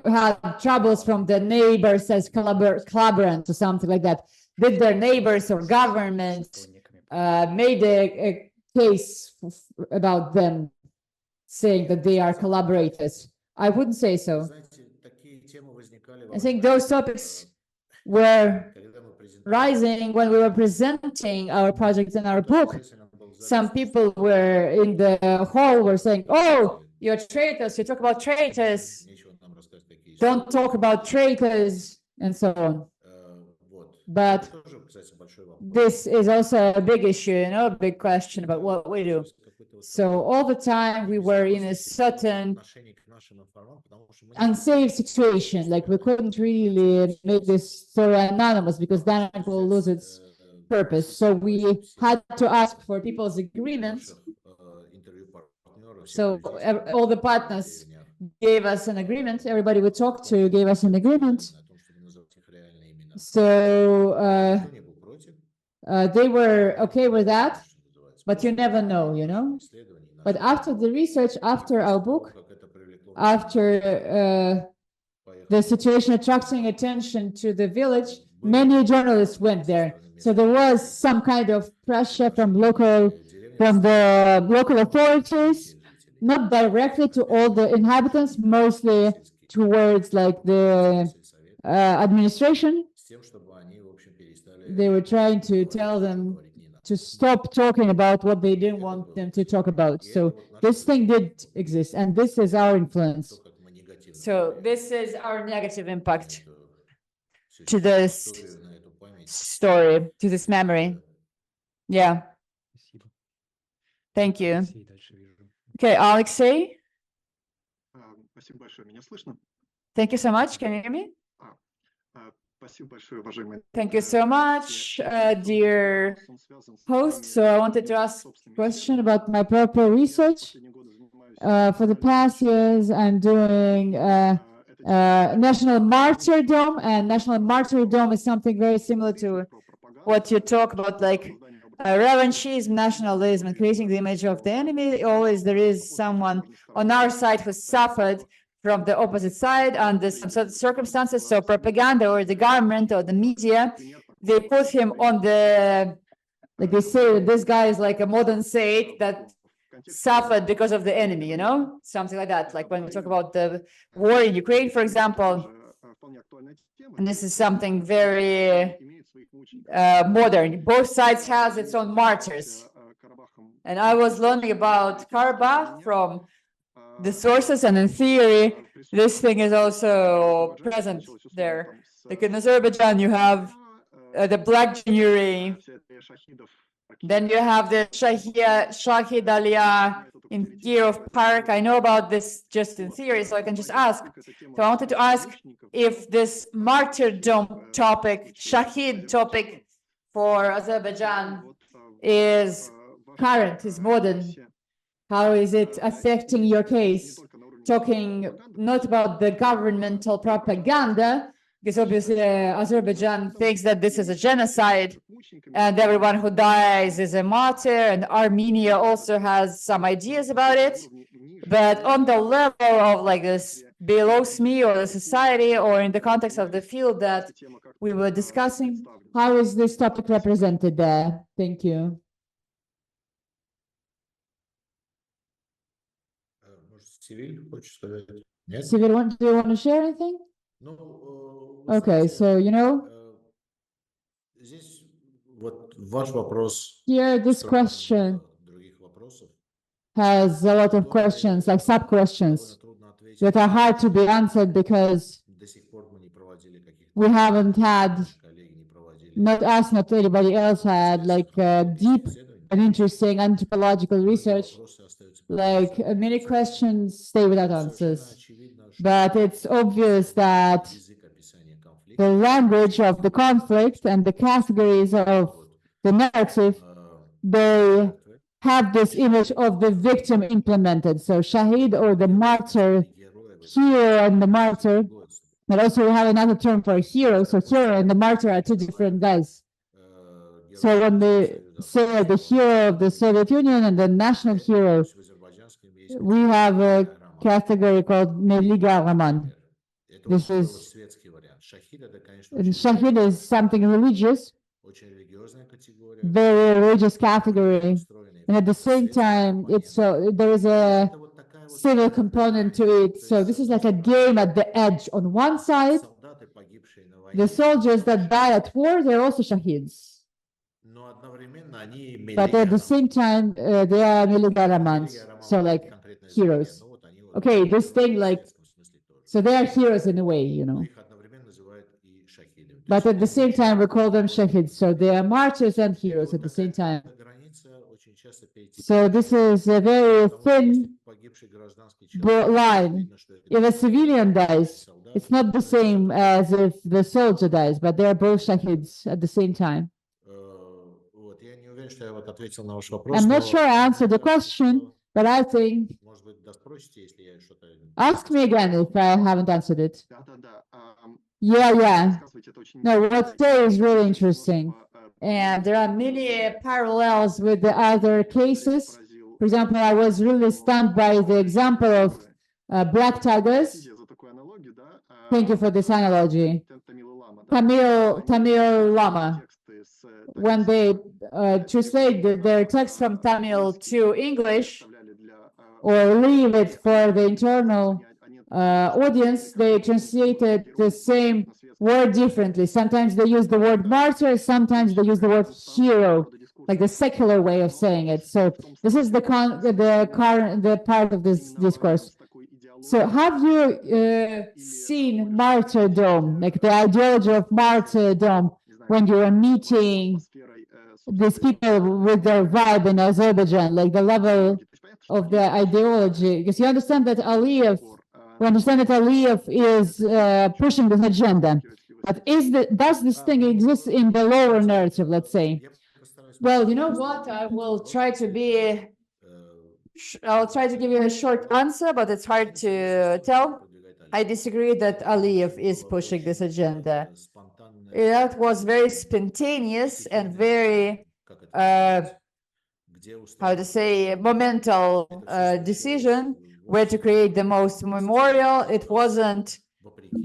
had troubles from the neighbors as collaborants or something like that? Did their neighbors or government made a case about them, saying that they are collaborators? I wouldn't say so. I think those topics were rising when we were presenting our project in our book. Some people were in the hall were saying, "Oh, you're traitors, you talk about traitors, don't talk about traitors," and so on. But this is also a big issue, you know, a big question about what we do. So all the time we were in a certain unsafe situation, like we couldn't really make this story anonymous because then it will lose its purpose. So we had to ask for people's agreements. So all the partners gave us an agreement. Everybody we talked to gave us an agreement. So they were okay with that, but you never know, you know. But after the research, after our book, after the situation attracting attention to the village, many journalists went there. So there was some kind of pressure from the local authorities, not directly to all the inhabitants, mostly towards like the administration. They were trying to tell them to stop talking about what they didn't want them to talk about. So this thing did exist, and this is our influence. So this is our negative impact to this story, to this memory. Yeah. Thank you. Okay, Alexei. Thank you so much. Can you hear me? Thank you so much, dear host. So I wanted to ask a question about my proper research. For the past years, I'm doing national martyrdom, and national martyrdom is something very similar to what you talk about, like revanchism, nationalism, and creating the image of the enemy. Always there is someone on our side who suffered from the opposite side under some sort of circumstances. So propaganda or the government or the media, they put him on the, like they say, this guy is like a modern saint that suffered because of the enemy, you know, something like that. Like when we talk about the war in Ukraine, for example, and this is something very modern. Both sides has its own martyrs. And I was learning about Karabakh from the sources, and in theory, this thing is also present there. Like in Azerbaijan, you have the Black January, then you have the Shahid Aliyah in Kirov Park. I know about this just in theory, so I can just ask. So I wanted to ask if this martyrdom topic, Shahid topic for Azerbaijan is current, is modern. How is it affecting your case? Talking not about the governmental propaganda, because obviously Azerbaijan thinks that this is a genocide and everyone who dies is a martyr, and Armenia also has some ideas about it. But on the level of like this below me or the society or in the context of the field that we were discussing, how is this topic represented there? Thank you. Sevil, do you want to share anything? Okay, so here this question has a lot of questions, like sub-questions, that are hard to be answered because we haven't had, not us, not anybody else had, like deep and interesting anthropological research. Like many questions stay without answers. But it's obvious that the language of the conflict and the categories of the narrative, they have this image of the victim implemented. So Shahid, or the martyr, hero and the martyr. But also we have another term for hero. So hero and the martyr are two different guys. So when they say the hero of the Soviet Union and the national hero, we have a category called Meliga Raman. This is, and Shahid is something religious, very religious category, and at the same time, it's there is a civil component to it. So this is like a game at the edge. On one side, the soldiers that die at war, they're also Shahids. But at the same time, they are Miligaramans, so like heroes. Okay, this thing like, so they are heroes in a way, But at the same time, we call them Shahids, so they are martyrs and heroes at the same time. So this is a very thin line. If a civilian dies, it's not the same as if the soldier dies, but they are both Shahids at the same time. I'm not sure I answered the question, but I think, ask me again if I haven't answered it. Yeah. No, what you say is really interesting. And there are many parallels with the other cases. For example, I was really stunned by the example of black tigers. Thank you for this analogy. Tamil Lama. When they translate their text from Tamil to English or leave it for the internal audience, they translated the same word differently. Sometimes they use the word martyr, sometimes they use the word hero, like the secular way of saying it. So this is the part of this discourse. So have you seen martyrdom, like the ideology of martyrdom, when you are meeting these people with their vibe in Azerbaijan, like the level of the ideology? Because you understand that Aliyev is pushing this agenda, but does this thing exist in the lower narrative, let's say? Well, you know what? I'll try to give you a short answer, but it's hard to tell. I disagree that Aliyev is pushing this agenda. That was very spontaneous and very, monumental decision where to create the most memorial. It wasn't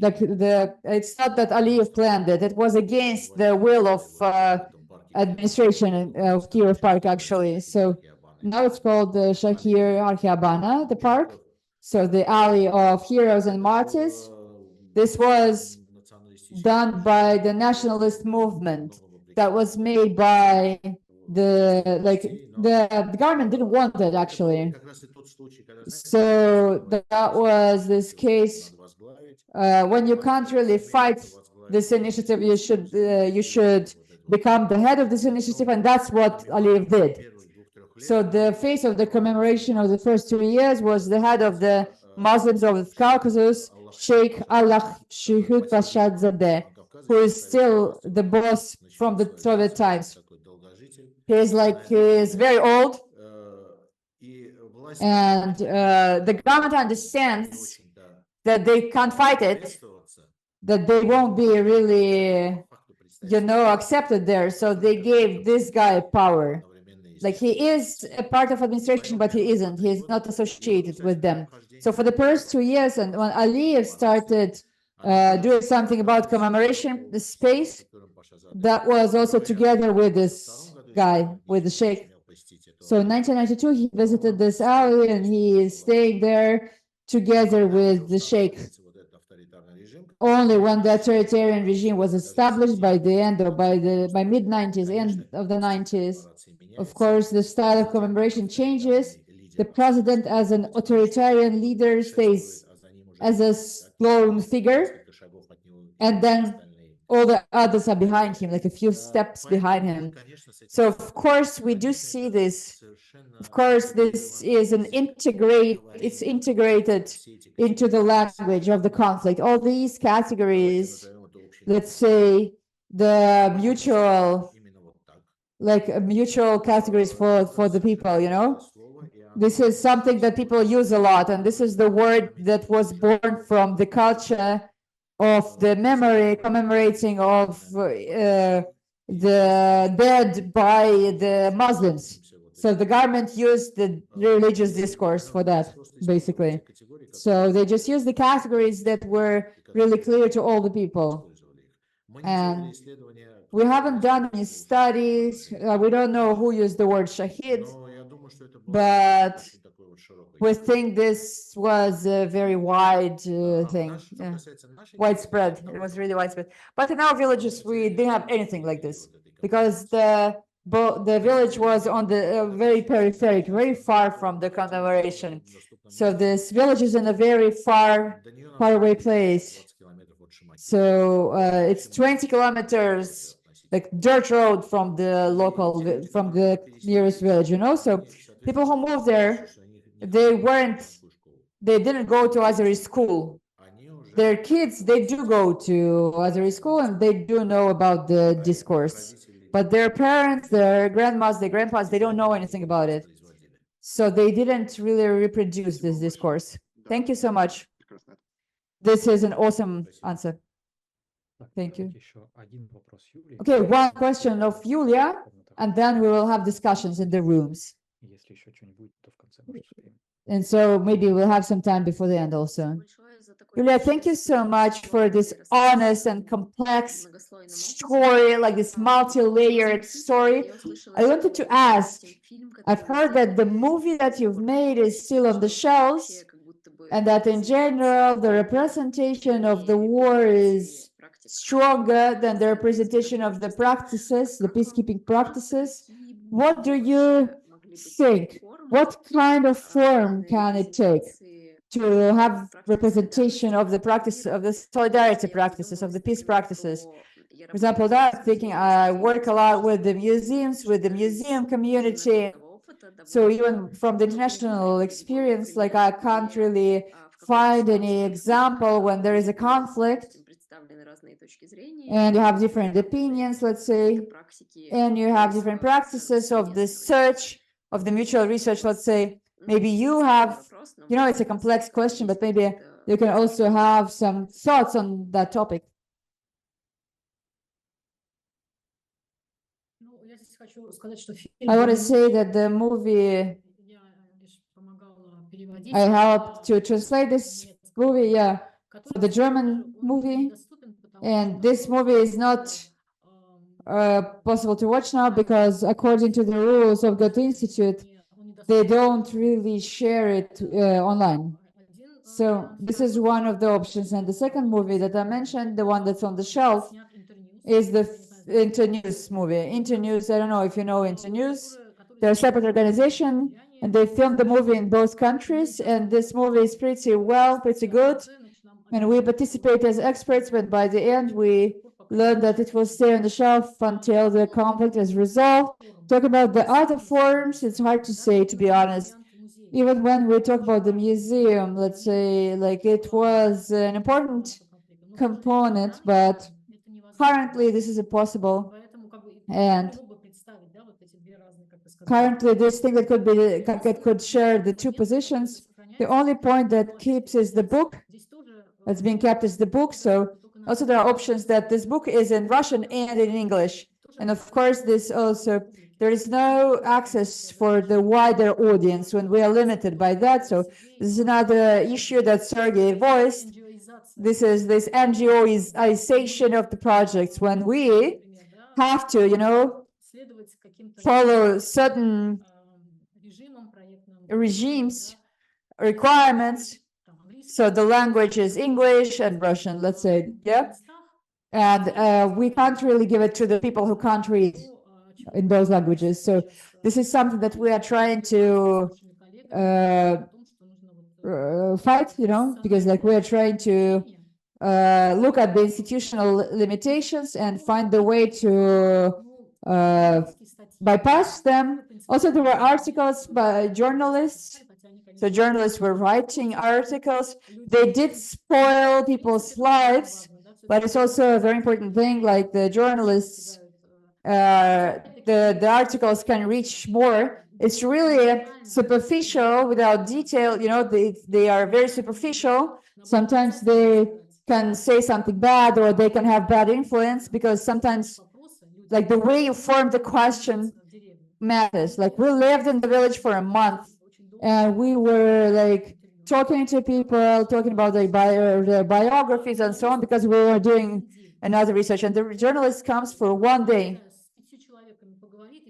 it's not that Aliyev planned it. It was against the will of administration of Kirov Park, actually. So now it's called the Shahir Arkhiabana, the park. So the alley of heroes and martyrs. This was done by the nationalist movement that was made by the government didn't want that actually. So that was this case. When you can't really fight this initiative, you should become the head of this initiative, and that's what Aliyev did. So the face of the commemoration of the first 2 years was the head of the Muslims of the Caucasus, Sheikh Allah Shihud Pashadzadeh, who is still the boss from the Soviet times. He is very old, and the government understands that they can't fight it, that they won't be really, accepted there. So they gave this guy power. Like, he is a part of administration, but he isn't. He's not associated with them. So for the first 2 years, and when Aliyev started doing something about commemoration, the space, that was also together with this guy, with the sheikh. So in 1992, he visited this alley, and he is staying there together with the sheikh. Only when the authoritarian regime was established by the end or by mid-90s, end of the 90s, of course, the style of commemoration changes. The president, as an authoritarian leader, stays as a lone figure, and then all the others are behind him, like a few steps behind him. So, of course, we do see this. Of course, this is it's integrated into the language of the conflict. All these categories, let's say the mutual categories for the people, this is something that people use a lot, and this is the word that was born from the culture of the memory commemorating of the dead by the Muslims. So the government used the religious discourse for that, basically. So they just used the categories that were really clear to all the people. And we haven't done any studies. We don't know who used the word Shahid, but we think this was a very wide thing, widespread. It was really widespread. But in our villages, we didn't have anything like this, because the village was on the very peripheric, very far from the commemoration. So this village is in a very far away place. So it's 20 kilometers, like dirt road from the nearest village, So people who moved there, they didn't go to Azeri school. Their kids, they do go to Azeri school, and they do know about the discourse. But their parents, their grandmas, their grandpas, they don't know anything about it. So they didn't really reproduce this discourse. Thank you so much. This is an awesome answer. Thank you. Okay, one question of Yulia, and then we will have discussions in the rooms. And so maybe we'll have some time before the end also. Yulia, thank you so much for this honest and complex story, like this multi-layered story. I wanted to ask, I've heard that the movie that you've made is still on the shelves, and that in general, the representation of the war is stronger than the representation of the practices, the peacekeeping practices. What do you think? What kind of form can it take to have representation of the practice of the solidarity practices, of the peace practices? For example, thinking I work a lot with the museums, with the museum community. So even from the international experience, like I can't really find any example when there is a conflict and you have different opinions, let's say, and you have different practices of the search, of the mutual research, let's say. Maybe you have, it's a complex question, but maybe you can also have some thoughts on that topic. I want to say that the movie, I helped to translate this movie, for the German movie, and this movie is not possible to watch now because according to the rules of Goethe Institute, they don't really share it online. So this is one of the options. And the second movie that I mentioned, the one that's on the shelf, is the Internews movie. Internews, I don't know if you know Internews. They're a separate organization, and they filmed the movie in both countries. And this movie is pretty good. And we participate as experts, but by the end, we learned that it will stay on the shelf until the conflict is resolved. Talk about the other forms, it's hard to say, to be honest. Even when we talk about the museum, let's say, like, it was an important component, but currently this is impossible. And currently this thing that could share the two positions. The only point that keeps is the book. That's being kept is the book. So also there are options that this book is in Russian and in English. And of course, this also, there is no access for the wider audience when we are limited by that. So this is another issue that Sergey voiced. This is this NGOization of the projects, when we have to, you know, follow certain regimes, requirements. So the language is English and Russian, let's say, yeah. And we can't really give it to the people who can't read in those languages. So this is something that we are trying to fight, you know, because like we are trying to look at the institutional limitations and find the way to bypass them. Also, there were articles by journalists. So journalists were writing articles. They did spoil people's lives, but it's also a very important thing, like the journalists, the articles can reach more. It's really superficial without detail, you know, they are very superficial. Sometimes they can say something bad, or they can have bad influence, because sometimes like the way you form the question matters. Like we lived in the village for a month, and we were like talking to people, talking about their biographies and so on, because we were doing another research. And the journalist comes for one day.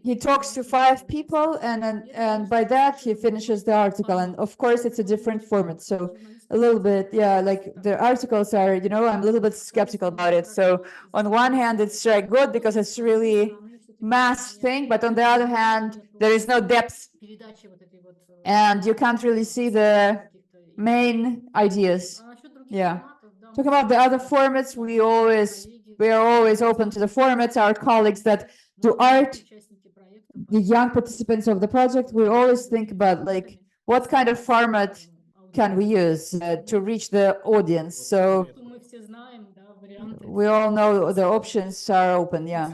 He talks to 5 people, and by that he finishes the article. And of course, it's a different format. So a little bit, yeah, like the articles are, you know, I'm a little bit skeptical about it. So on one hand, it's good because it's really mass thing, but on the other hand, there is no depth, and you can't really see the main ideas. Yeah. Talk about the other formats. We are always open to the formats. Our colleagues that do art, the young participants of the project, we always think about like what kind of format can we use to reach the audience. So we all know the options are open, yeah.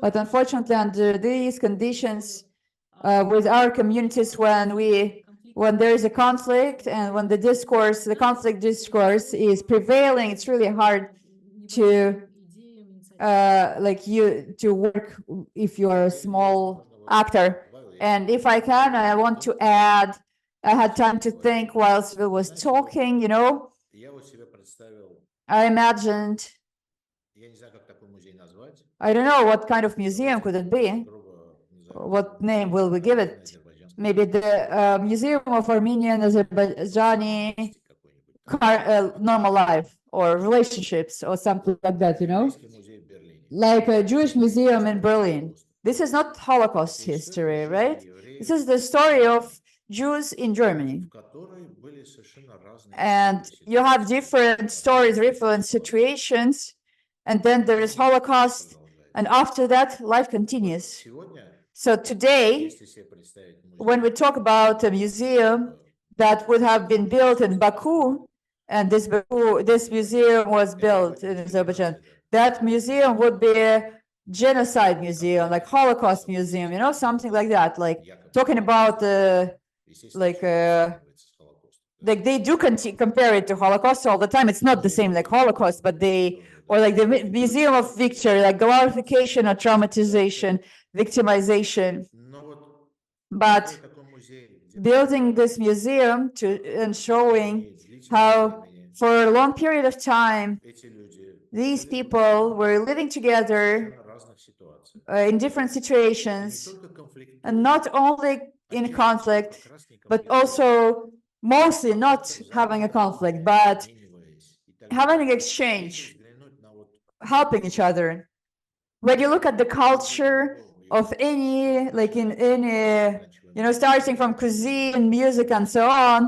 But unfortunately, under these conditions, with our communities, when there is a conflict and when the conflict discourse is prevailing, it's really hard to to work if you're a small actor. And if I can, I want to add, I had time to think while Sevil was talking, you know, I imagined, I don't know what kind of museum could it be, what name will we give it? Maybe the Museum of Armenian Azerbaijani normal life or relationships or something like that, you know, like a Jewish museum in Berlin. This is not Holocaust history, right? This is the story of Jews in Germany. And you have different stories, different situations, and then there is Holocaust, and after that, life continues. So today, when we talk about a museum that would have been built in Baku, and this museum was built in Azerbaijan, that museum would be a genocide museum, like Holocaust museum, you know, something like that, like talking about like they do compare it to Holocaust all the time. It's not the same like Holocaust, but or like the Museum of Victory, like glorification or traumatization, victimization. But building this museum and showing how for a long period of time, these people were living together in different situations, and not only in conflict, but also mostly not having a conflict, but having an exchange, helping each other. when you look at the culture of any, like in any, you know, starting from cuisine, music, and so on,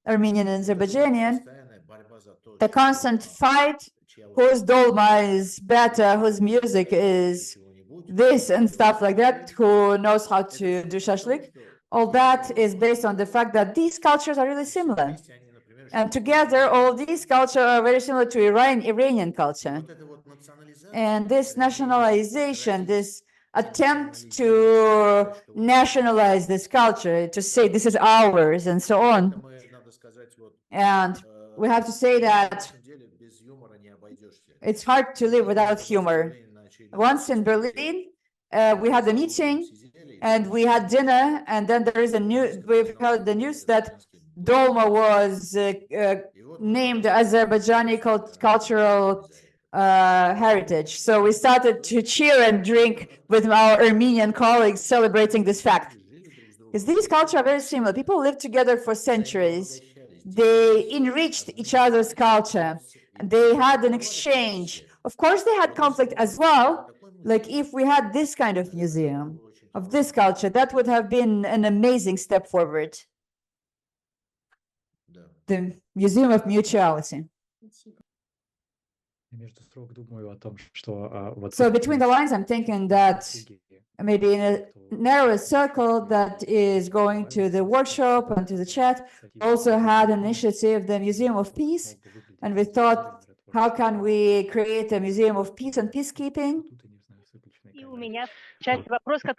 Armenian and Azerbaijani, the constant fight, whose dolma is better, whose music is this and stuff like that, who knows how to do shashlik, all that is based on the fact that these cultures are really similar. And together, all these cultures are very similar to Iranian culture. And this nationalization, this attempt to nationalize this culture, to say this is ours and so on. And we have to say that it's hard to live without humor. Once in Berlin, we had a meeting and we had dinner, and then there is a news, we've heard the news that Dolma was named Azerbaijani cultural heritage. So we started to cheer and drink with our Armenian colleagues celebrating this fact. Because these cultures are very similar. People lived together for centuries. They enriched each other's culture. They had an exchange. Of course, they had conflict as well. Like if we had this kind of museum of this culture, that would have been an amazing step forward. The Museum of Mutuality. So between the lines, I'm thinking that maybe in a narrow circle that is going to the workshop and to the chat, also had an initiative, the Museum of Peace, and we thought, how can we create a Museum of Peace and Peacekeeping?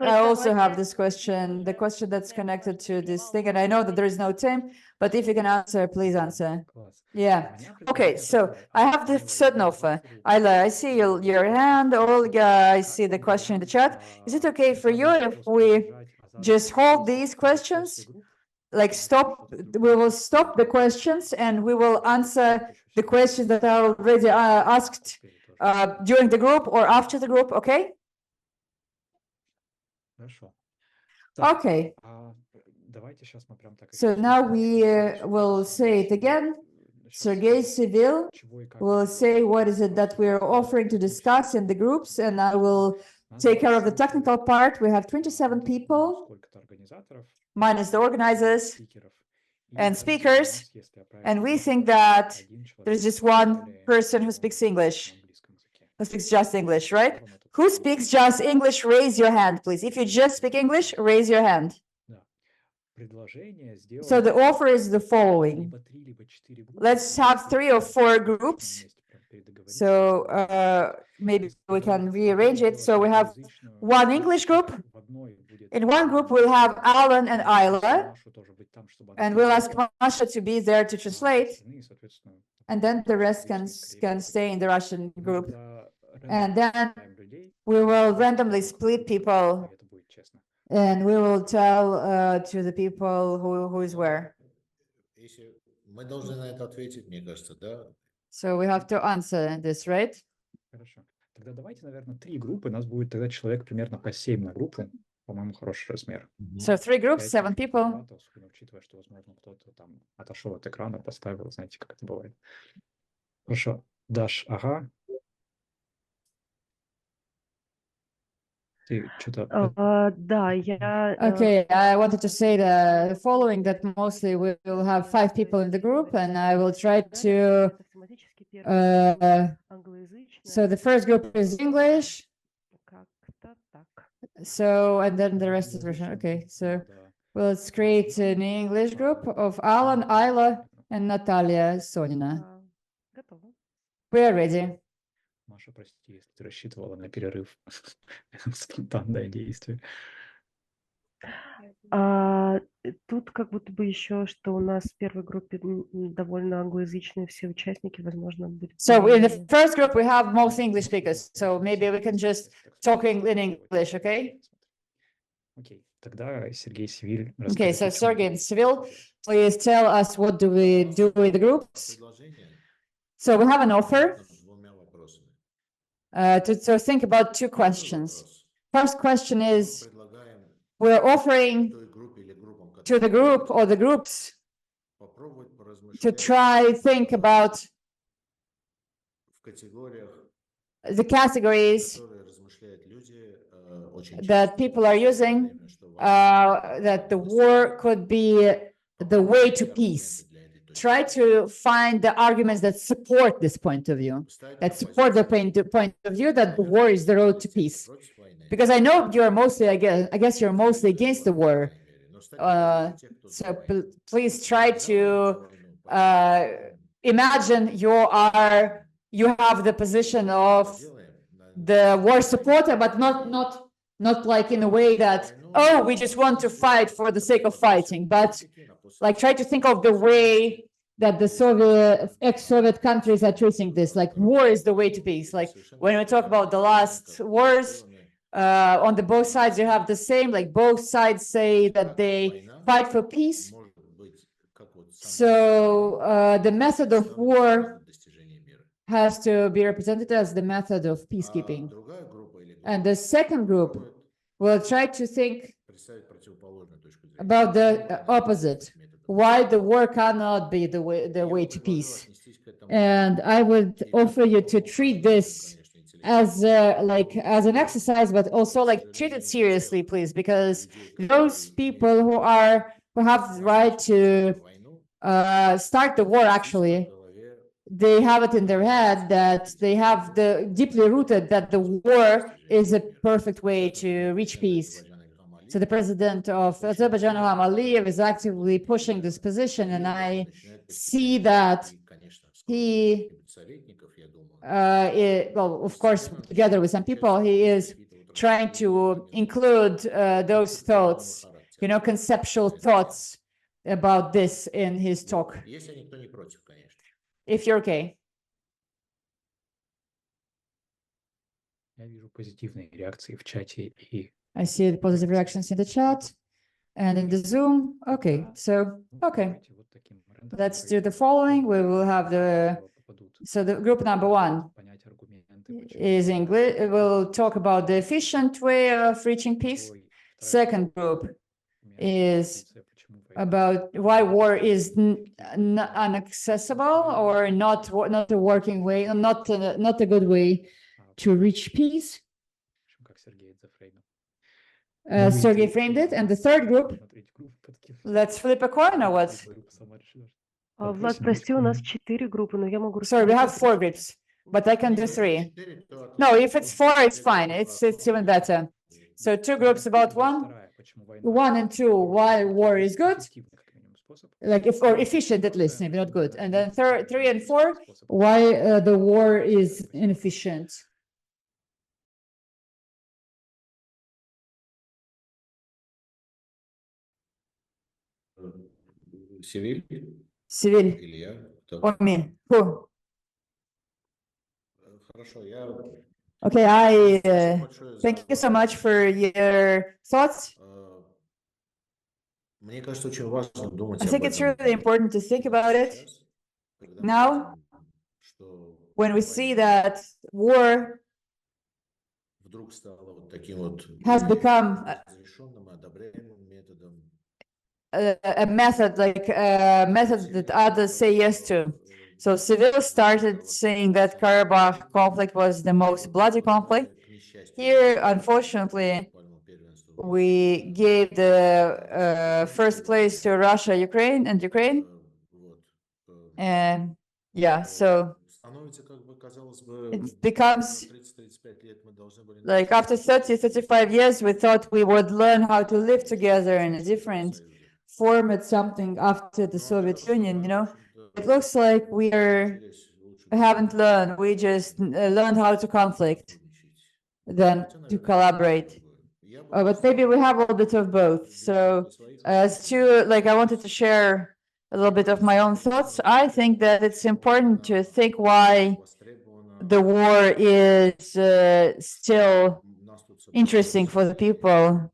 I also have this question, the question that's connected to this thing, and I know that there is no time, but if you can answer, please answer. Yeah. Okay, so I have the Huseynova. Ayla, I see your hand. Olga, I see the question in the chat. Is it okay for you if we just hold these questions? Like stop, we will stop the questions and we will answer the questions that are already asked during the group or after the group, okay? Okay. So now we will say it again. Sergey, Sevil will say what is it that we're offering to discuss in the groups, and I will take care of the technical part. We have 27 people, minus the organizers and speakers, and we think that there's just one person who speaks English, who speaks just English, right? Who speaks just English? Raise your hand, please. If you just speak English, raise your hand. So the offer is the following. Let's have 3 or 4 groups. So maybe we can rearrange it. So we have one English group. In one group, we'll have Alan and Ayla. And we'll ask Masha to be there to translate. And then the rest can stay in the Russian group. And then we will randomly split people. And we will tell to the people who is where. So we have to answer this, right? Тогда давайте, наверное, 3 группы. Нас будет тогда человек примерно по 7 на группу. По-моему, хороший размер. So 3 groups, 7 people. Учитывая, что, возможно, кто-то там отошел от экрана, поставил, знаете, как это бывает. Хорошо. Даш, ага. Okay, I wanted to say the following, that mostly we will have 5 people in the group, and I will try to so the first group is English, so and then the rest is Russian. Okay, so let's create an English group of Alan, Ayla, and Natalia Sonina. We are ready. Маша, прости, если ты рассчитывала на перерыв. Спонтанное действие. Тут как будто бы еще, что у нас в первой группе довольно англоязычные все участники, возможно, будет... So in the first group we have most English speakers, so maybe we can just talk in English, okay? Okay, тогда Sergey, Sevil. Okay, so Sergey and Sevil, please tell us what do we do with the groups. So we have an offer. To think about 2 questions. First question is, we're offering to the group or the groups to try think about the categories that people are using, that the war could be the way to peace. Try to find the arguments that support this point of view, that support the point of view that the war is the road to peace. Because I know you're mostly, I guess you're mostly against the war. So please try to imagine you have the position of the war supporter, but not like in a way that, oh, we just want to fight for the sake of fighting, but like try to think of the way that the ex-Soviet countries are treating this, like war is the way to peace. Like when we talk about the last wars, on the both sides, you have the same, like both sides say that they fight for peace. So the method of war has to be represented as the method of peacekeeping. And the second group will try to think about the opposite, why the war cannot be the way to peace. And I would offer you to treat this as as an exercise, but also like treat it seriously, please, because those people who have the right to start the war, actually, they have it in their head that they have deeply rooted that the war is a perfect way to reach peace. So the president of Azerbaijan, Ilham Aliyev, is actively pushing this position, and I see that he, well, of course, together with some people, he is trying to include those thoughts, conceptual thoughts about this in his talk. If you're okay. Я вижу позитивные реакции в чате и I see the positive reactions in the chat and in the Zoom. Okay, so, okay. Let's do the following. We will have so the group number one is English. We'll talk about the efficient way of reaching peace. Second group is about why war is inaccessible or not a working way, not a good way to reach peace. Sergey framed it. And the third group, let's flip a coin or what? Влад, прости, у нас 4 группы, но я могу... Sorry, we have 4 groups, but I can do 3. No, if it's 4, it's fine. It's even better. So 2 groups about 1 and 2, why war is good, like or efficient at least, maybe not good. And then 3 and 4, why the war is inefficient. Sevil. Or me. Who? Okay, thank you so much for your thoughts. I think it's really important to think about it now when we see that war has become a method, like a method that others say yes to. So Sevil started saying that Karabakh conflict was the most bloody conflict. Here, unfortunately, we gave the first place to Russia, Ukraine, and yeah, so it becomes like after 30-35 years, we thought we would learn how to live together in a different format, something after the Soviet Union, It looks like we haven't learned. We just learned how to conflict, then to collaborate. But maybe we have a little bit of both. So I wanted to share a little bit of my own thoughts. I think that it's important to think why the war is still interesting for the people.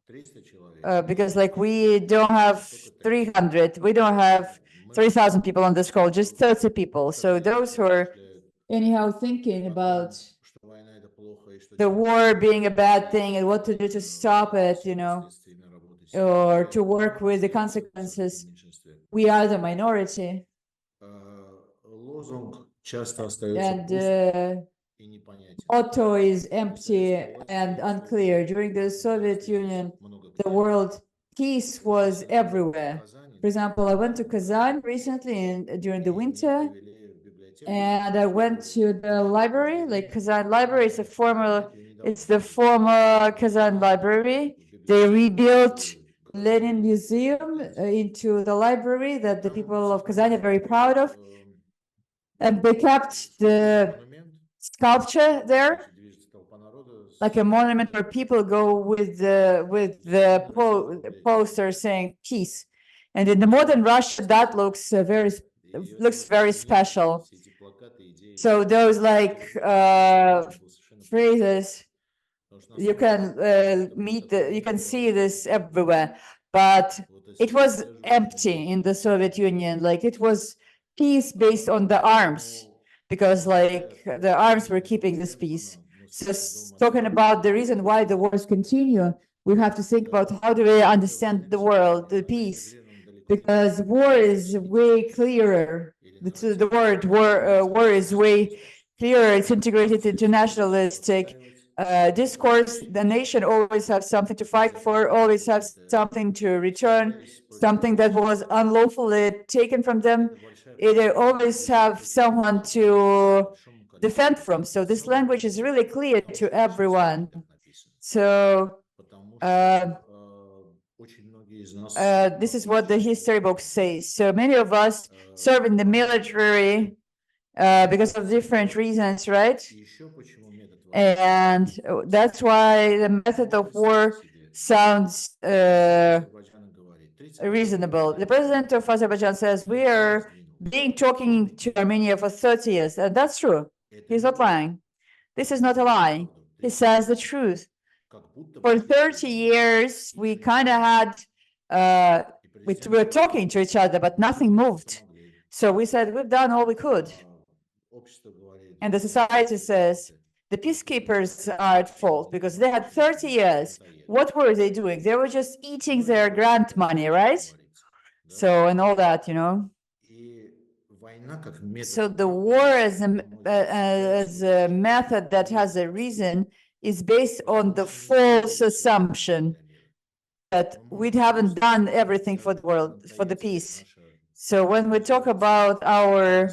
Because we don't have 300, we don't have 3,000 people on this call, just 30 people. So those who are anyhow thinking about the war being a bad thing and what to do to stop it, or to work with the consequences, we are the minority. And motto is empty and unclear. During the Soviet Union, the world peace was everywhere. For example, I went to Kazan recently during the winter, and I went to the library. Like Kazan Library is it's the former Kazan Library. They rebuilt Lenin Museum into the library that the people of Kazan are very proud of, and they kept the sculpture there, like a monument where people go with the poster saying peace. And in the modern Russia, that looks very special. So those like phrases, you can you can see this everywhere, but it was empty in the Soviet Union. Like it was peace based on the arms, because like the arms were keeping this peace. So talking about the reason why the wars continue, we have to think about how do we understand the world, the peace, because war is way clearer. The word war is way clearer. It's integrated into nationalistic discourse. The nation always has something to fight for, always has something to return, something that was unlawfully taken from them. They always have someone to defend from. So this language is really clear to everyone. So this is what the history book says. So many of us serve in the military because of different reasons, right? And that's why the method of war sounds reasonable. The president of Azerbaijan says we are being talking to Armenia for 30 years, and that's true. He's not lying. This is not a lie. He says the truth. For 30 years, we kind of had, we were talking to each other, but nothing moved. So we said, we've done all we could. And the society says, the peacekeepers are at fault because they had 30 years. What were they doing? They were just eating their grant money, right? So, and all that, you know. So the war as a method that has a reason is based on the false assumption that we haven't done everything for the world, for the peace. So when we talk about our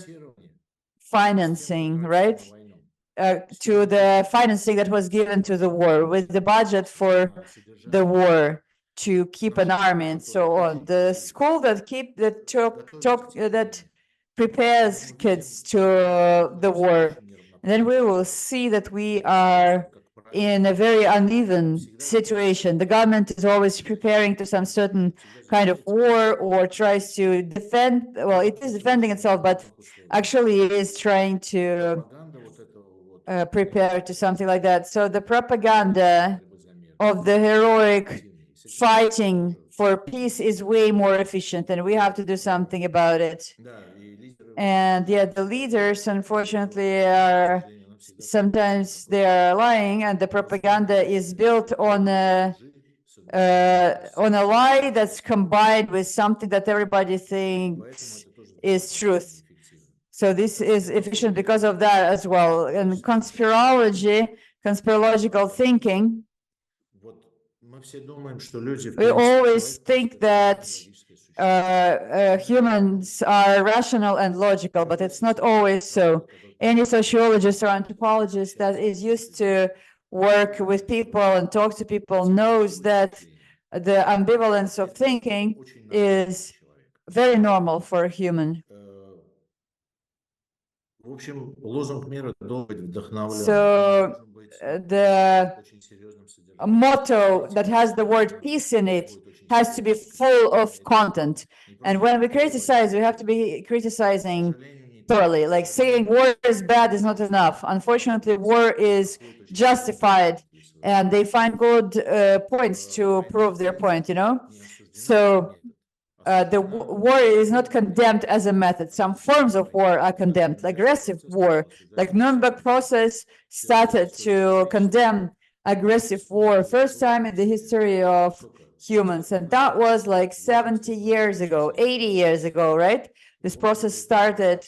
financing, right, to the financing that was given to the war, with the budget for the war, to keep an army and so on, the school that prepares kids to the war, then we will see that we are in a very uneven situation. The government is always preparing to some certain kind of war or tries to defend, well, it is defending itself, but actually it is trying to prepare to something like that. So the propaganda of the heroic fighting for peace is way more efficient, and we have to do something about it. And yet the leaders, unfortunately, are sometimes they are lying, and the propaganda is built on a lie that's combined with something that everybody thinks is truth. So this is efficient because of that as well. And conspirological thinking, we always think that humans are rational and logical, but it's not always so. Any sociologist or anthropologist that is used to work with people and talk to people knows that the ambivalence of thinking is very normal for a human. So the motto that has the word peace in it has to be full of content. And when we criticize, we have to be criticizing thoroughly. Like saying war is bad is not enough. Unfortunately, war is justified, and they find good points to prove their point, you know? So the war is not condemned as a method. Some forms of war are condemned, like aggressive war, like Nuremberg process started to condemn aggressive war, first time in the history of humans. And that was like 70 years ago, 80 years ago, right? This process started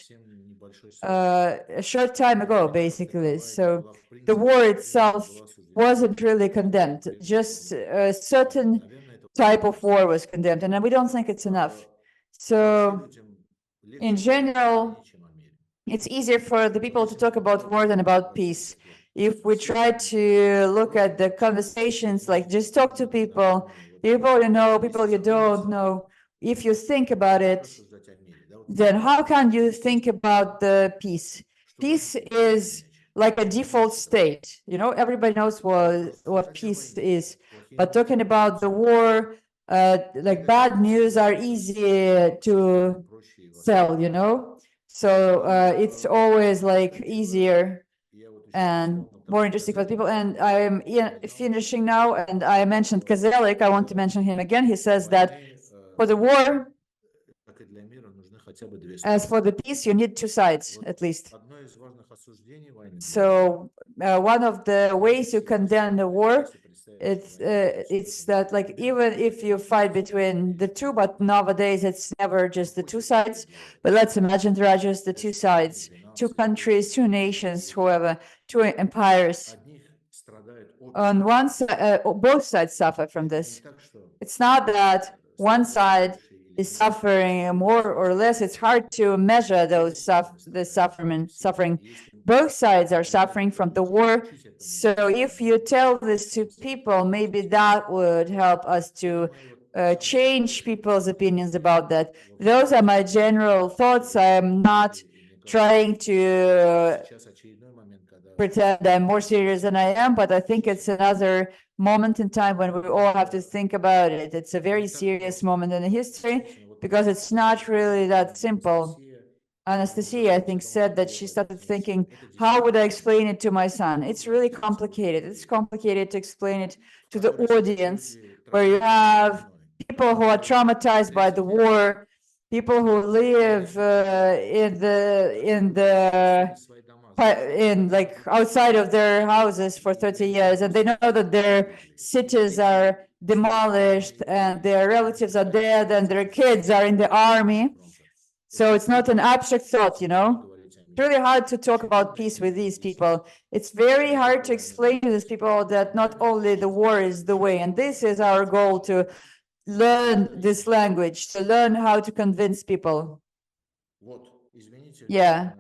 a short time ago, basically. So the war itself wasn't really condemned. Just a certain type of war was condemned, and we don't think it's enough. So in general, it's easier for the people to talk about war than about peace. If we try to look at the conversations, like just talk to people you know, people you don't know, if you think about it, then how can you think about the peace? Peace is like a default state. You know, everybody knows what peace is. But talking about the war, like bad news are easy to sell, you know? So it's always like easier and more interesting for people. And I'm finishing now, and I mentioned Kazelik. I want to mention him again. He says that for the war, as for the peace, you need two sides, at least. So one of the ways you condemn the war, it's that, like, even if you fight between the two, but nowadays it's never just the two sides. But let's imagine there are just the two sides, two countries, two nations, whoever, two empires. On one side, both sides suffer from this. It's not that one side is suffering more or less. It's hard to measure the suffering. Both sides are suffering from the war. So if you tell this to people, maybe that would help us to change people's opinions about that. Those are my general thoughts. I'm not trying to pretend I'm more serious than I am, but I think it's another moment in time when we all have to think about it. It's a very serious moment in the history because it's not really that simple. Anastasia, I think, said that she started thinking, how would I explain it to my son? It's really complicated. It's complicated to explain it to the audience, where you have people who are traumatized by the war, people who live in like outside of their houses for 30 years, and they know that their cities are demolished and their relatives are dead and their kids are in the army. So it's not an abstract thought, you know. It's really hard to talk about peace with these people. It's very hard to explain to these people that not only the war is the way, and this is our goal, to learn this language, to learn how to convince people. Yeah,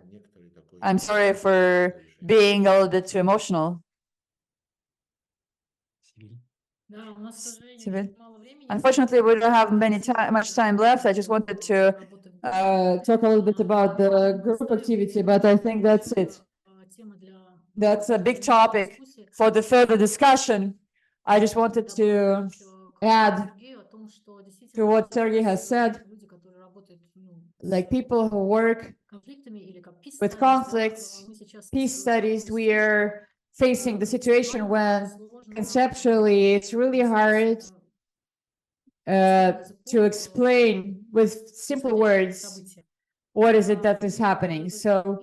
I'm sorry for being a little bit too emotional. Sevil. Unfortunately, we don't have much time left. I just wanted to talk a little bit about the group activity, but I think that's it. That's a big topic for the further discussion. I just wanted to add to what Sergey has said, like people who work with conflicts, peace studies, we are facing the situation when conceptually it's really hard to explain with simple words what is it that is happening. So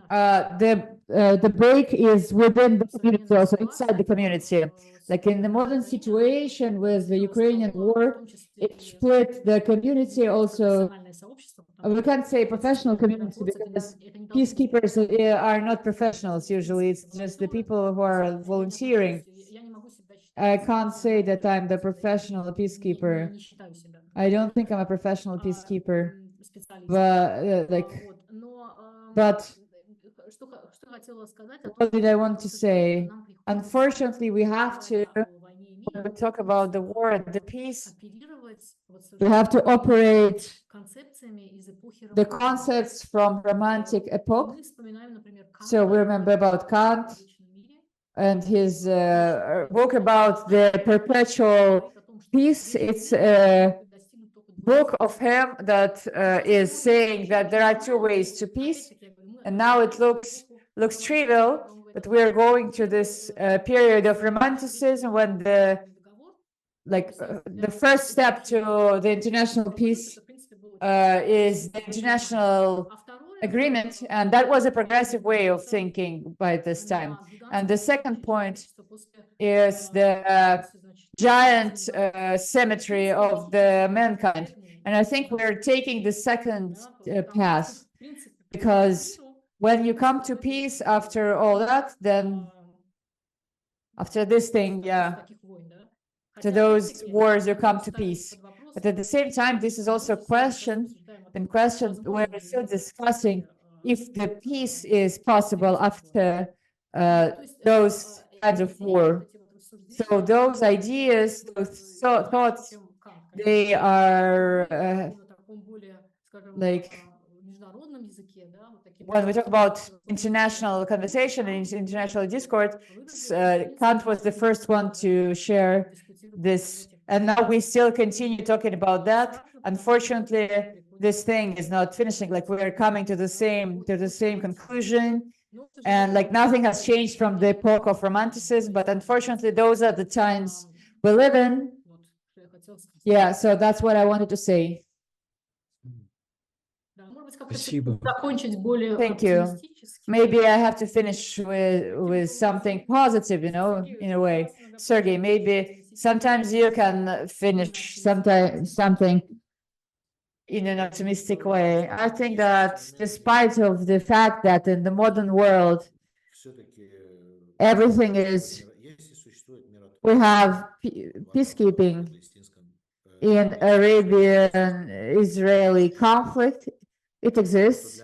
the break is within the community, also inside the community. Like in the modern situation with the Ukrainian war, it split the community also. We can't say professional community because peacekeepers are not professionals usually. It's just the people who are volunteering. I can't say that I'm the professional peacekeeper. I don't think I'm a professional peacekeeper, but what did I want to say? Unfortunately, we have to, when we talk about the war and the peace, we have to operate the concepts from Romantic epoch. So we remember about Kant and his book about the perpetual peace. It's a book of him that is saying that there are two ways to peace, and now it looks trivial, but we are going to this period of romanticism when the first step to the international peace is the international agreement, and that was a progressive way of thinking by this time. And the second point is the giant symmetry of the mankind, and I think we're taking the second path. because when you come to peace after all that, then after this thing, yeah, to those wars, you come to peace. But at the same time, this is also a question, and questions where we're still discussing if the peace is possible after those kinds of war. So those ideas, those thoughts, they are like when we talk about international conversation and international discourse, Kant was the first one to share this, and now we still continue talking about that. Unfortunately, this thing is not finishing. Like we are coming to the same conclusion, and like nothing has changed from the epoch of Romanticism. But unfortunately, those are the times we live in. Yeah, so that's what I wanted to say. Спасибо. Thank you. Maybe I have to finish with something positive, you know, in a way. Sergey, maybe sometimes you can finish something in an optimistic way. I think that despite of the fact that in the modern world, everything is, we have peacekeeping in Arabian-Israeli conflict. It exists.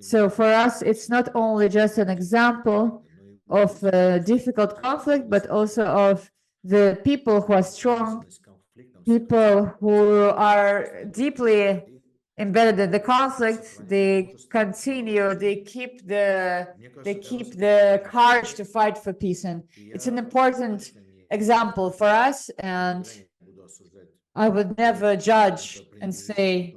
So for us, it's not only just an example of a difficult conflict, but also of the people who are strong, people who are deeply embedded in the conflict. They continue, they keep the courage to fight for peace. And it's an important example for us. And I would never judge and say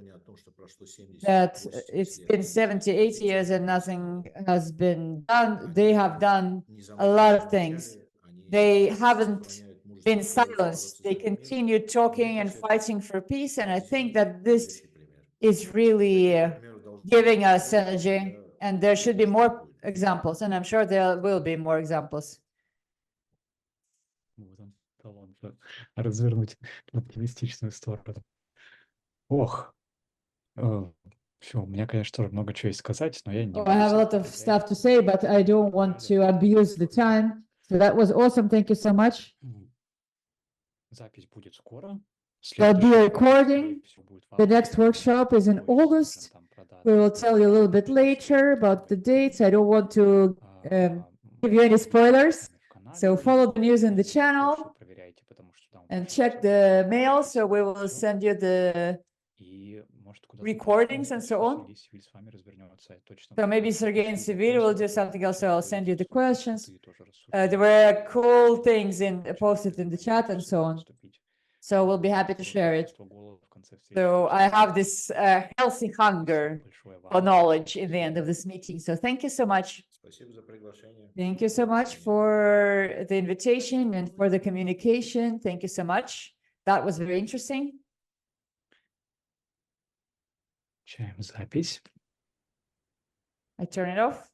that it's been 70, 80 years and nothing has been done. They have done a lot of things. They haven't been silenced. They continue talking and fighting for peace. And I think that this is really giving us energy. And there should be more examples. And I'm sure there will be more examples. Развернуть в оптимистичную сторону. Ох, все, у меня, конечно, тоже много чего есть сказать, но я не I have a lot of stuff to say, but I don't want to abuse the time. So that was awesome. Thank you so much. Запись будет скоро. There'll be a recording. The next workshop is in August. We will tell you a little bit later about the dates. I don't want to give you any spoilers. So follow the news in the channel and check the mail. So we will send you the recordings and so on. So maybe Sergey and Sevil will do something else. So I'll send you the questions. There were cool things posted in the chat and so on. So we'll be happy to share it. So I have this healthy hunger for knowledge in the end of this meeting. So thank you so much. Thank you so much for the invitation and for the communication. Thank you so much. That was very interesting. Включаем запись. I turn it off.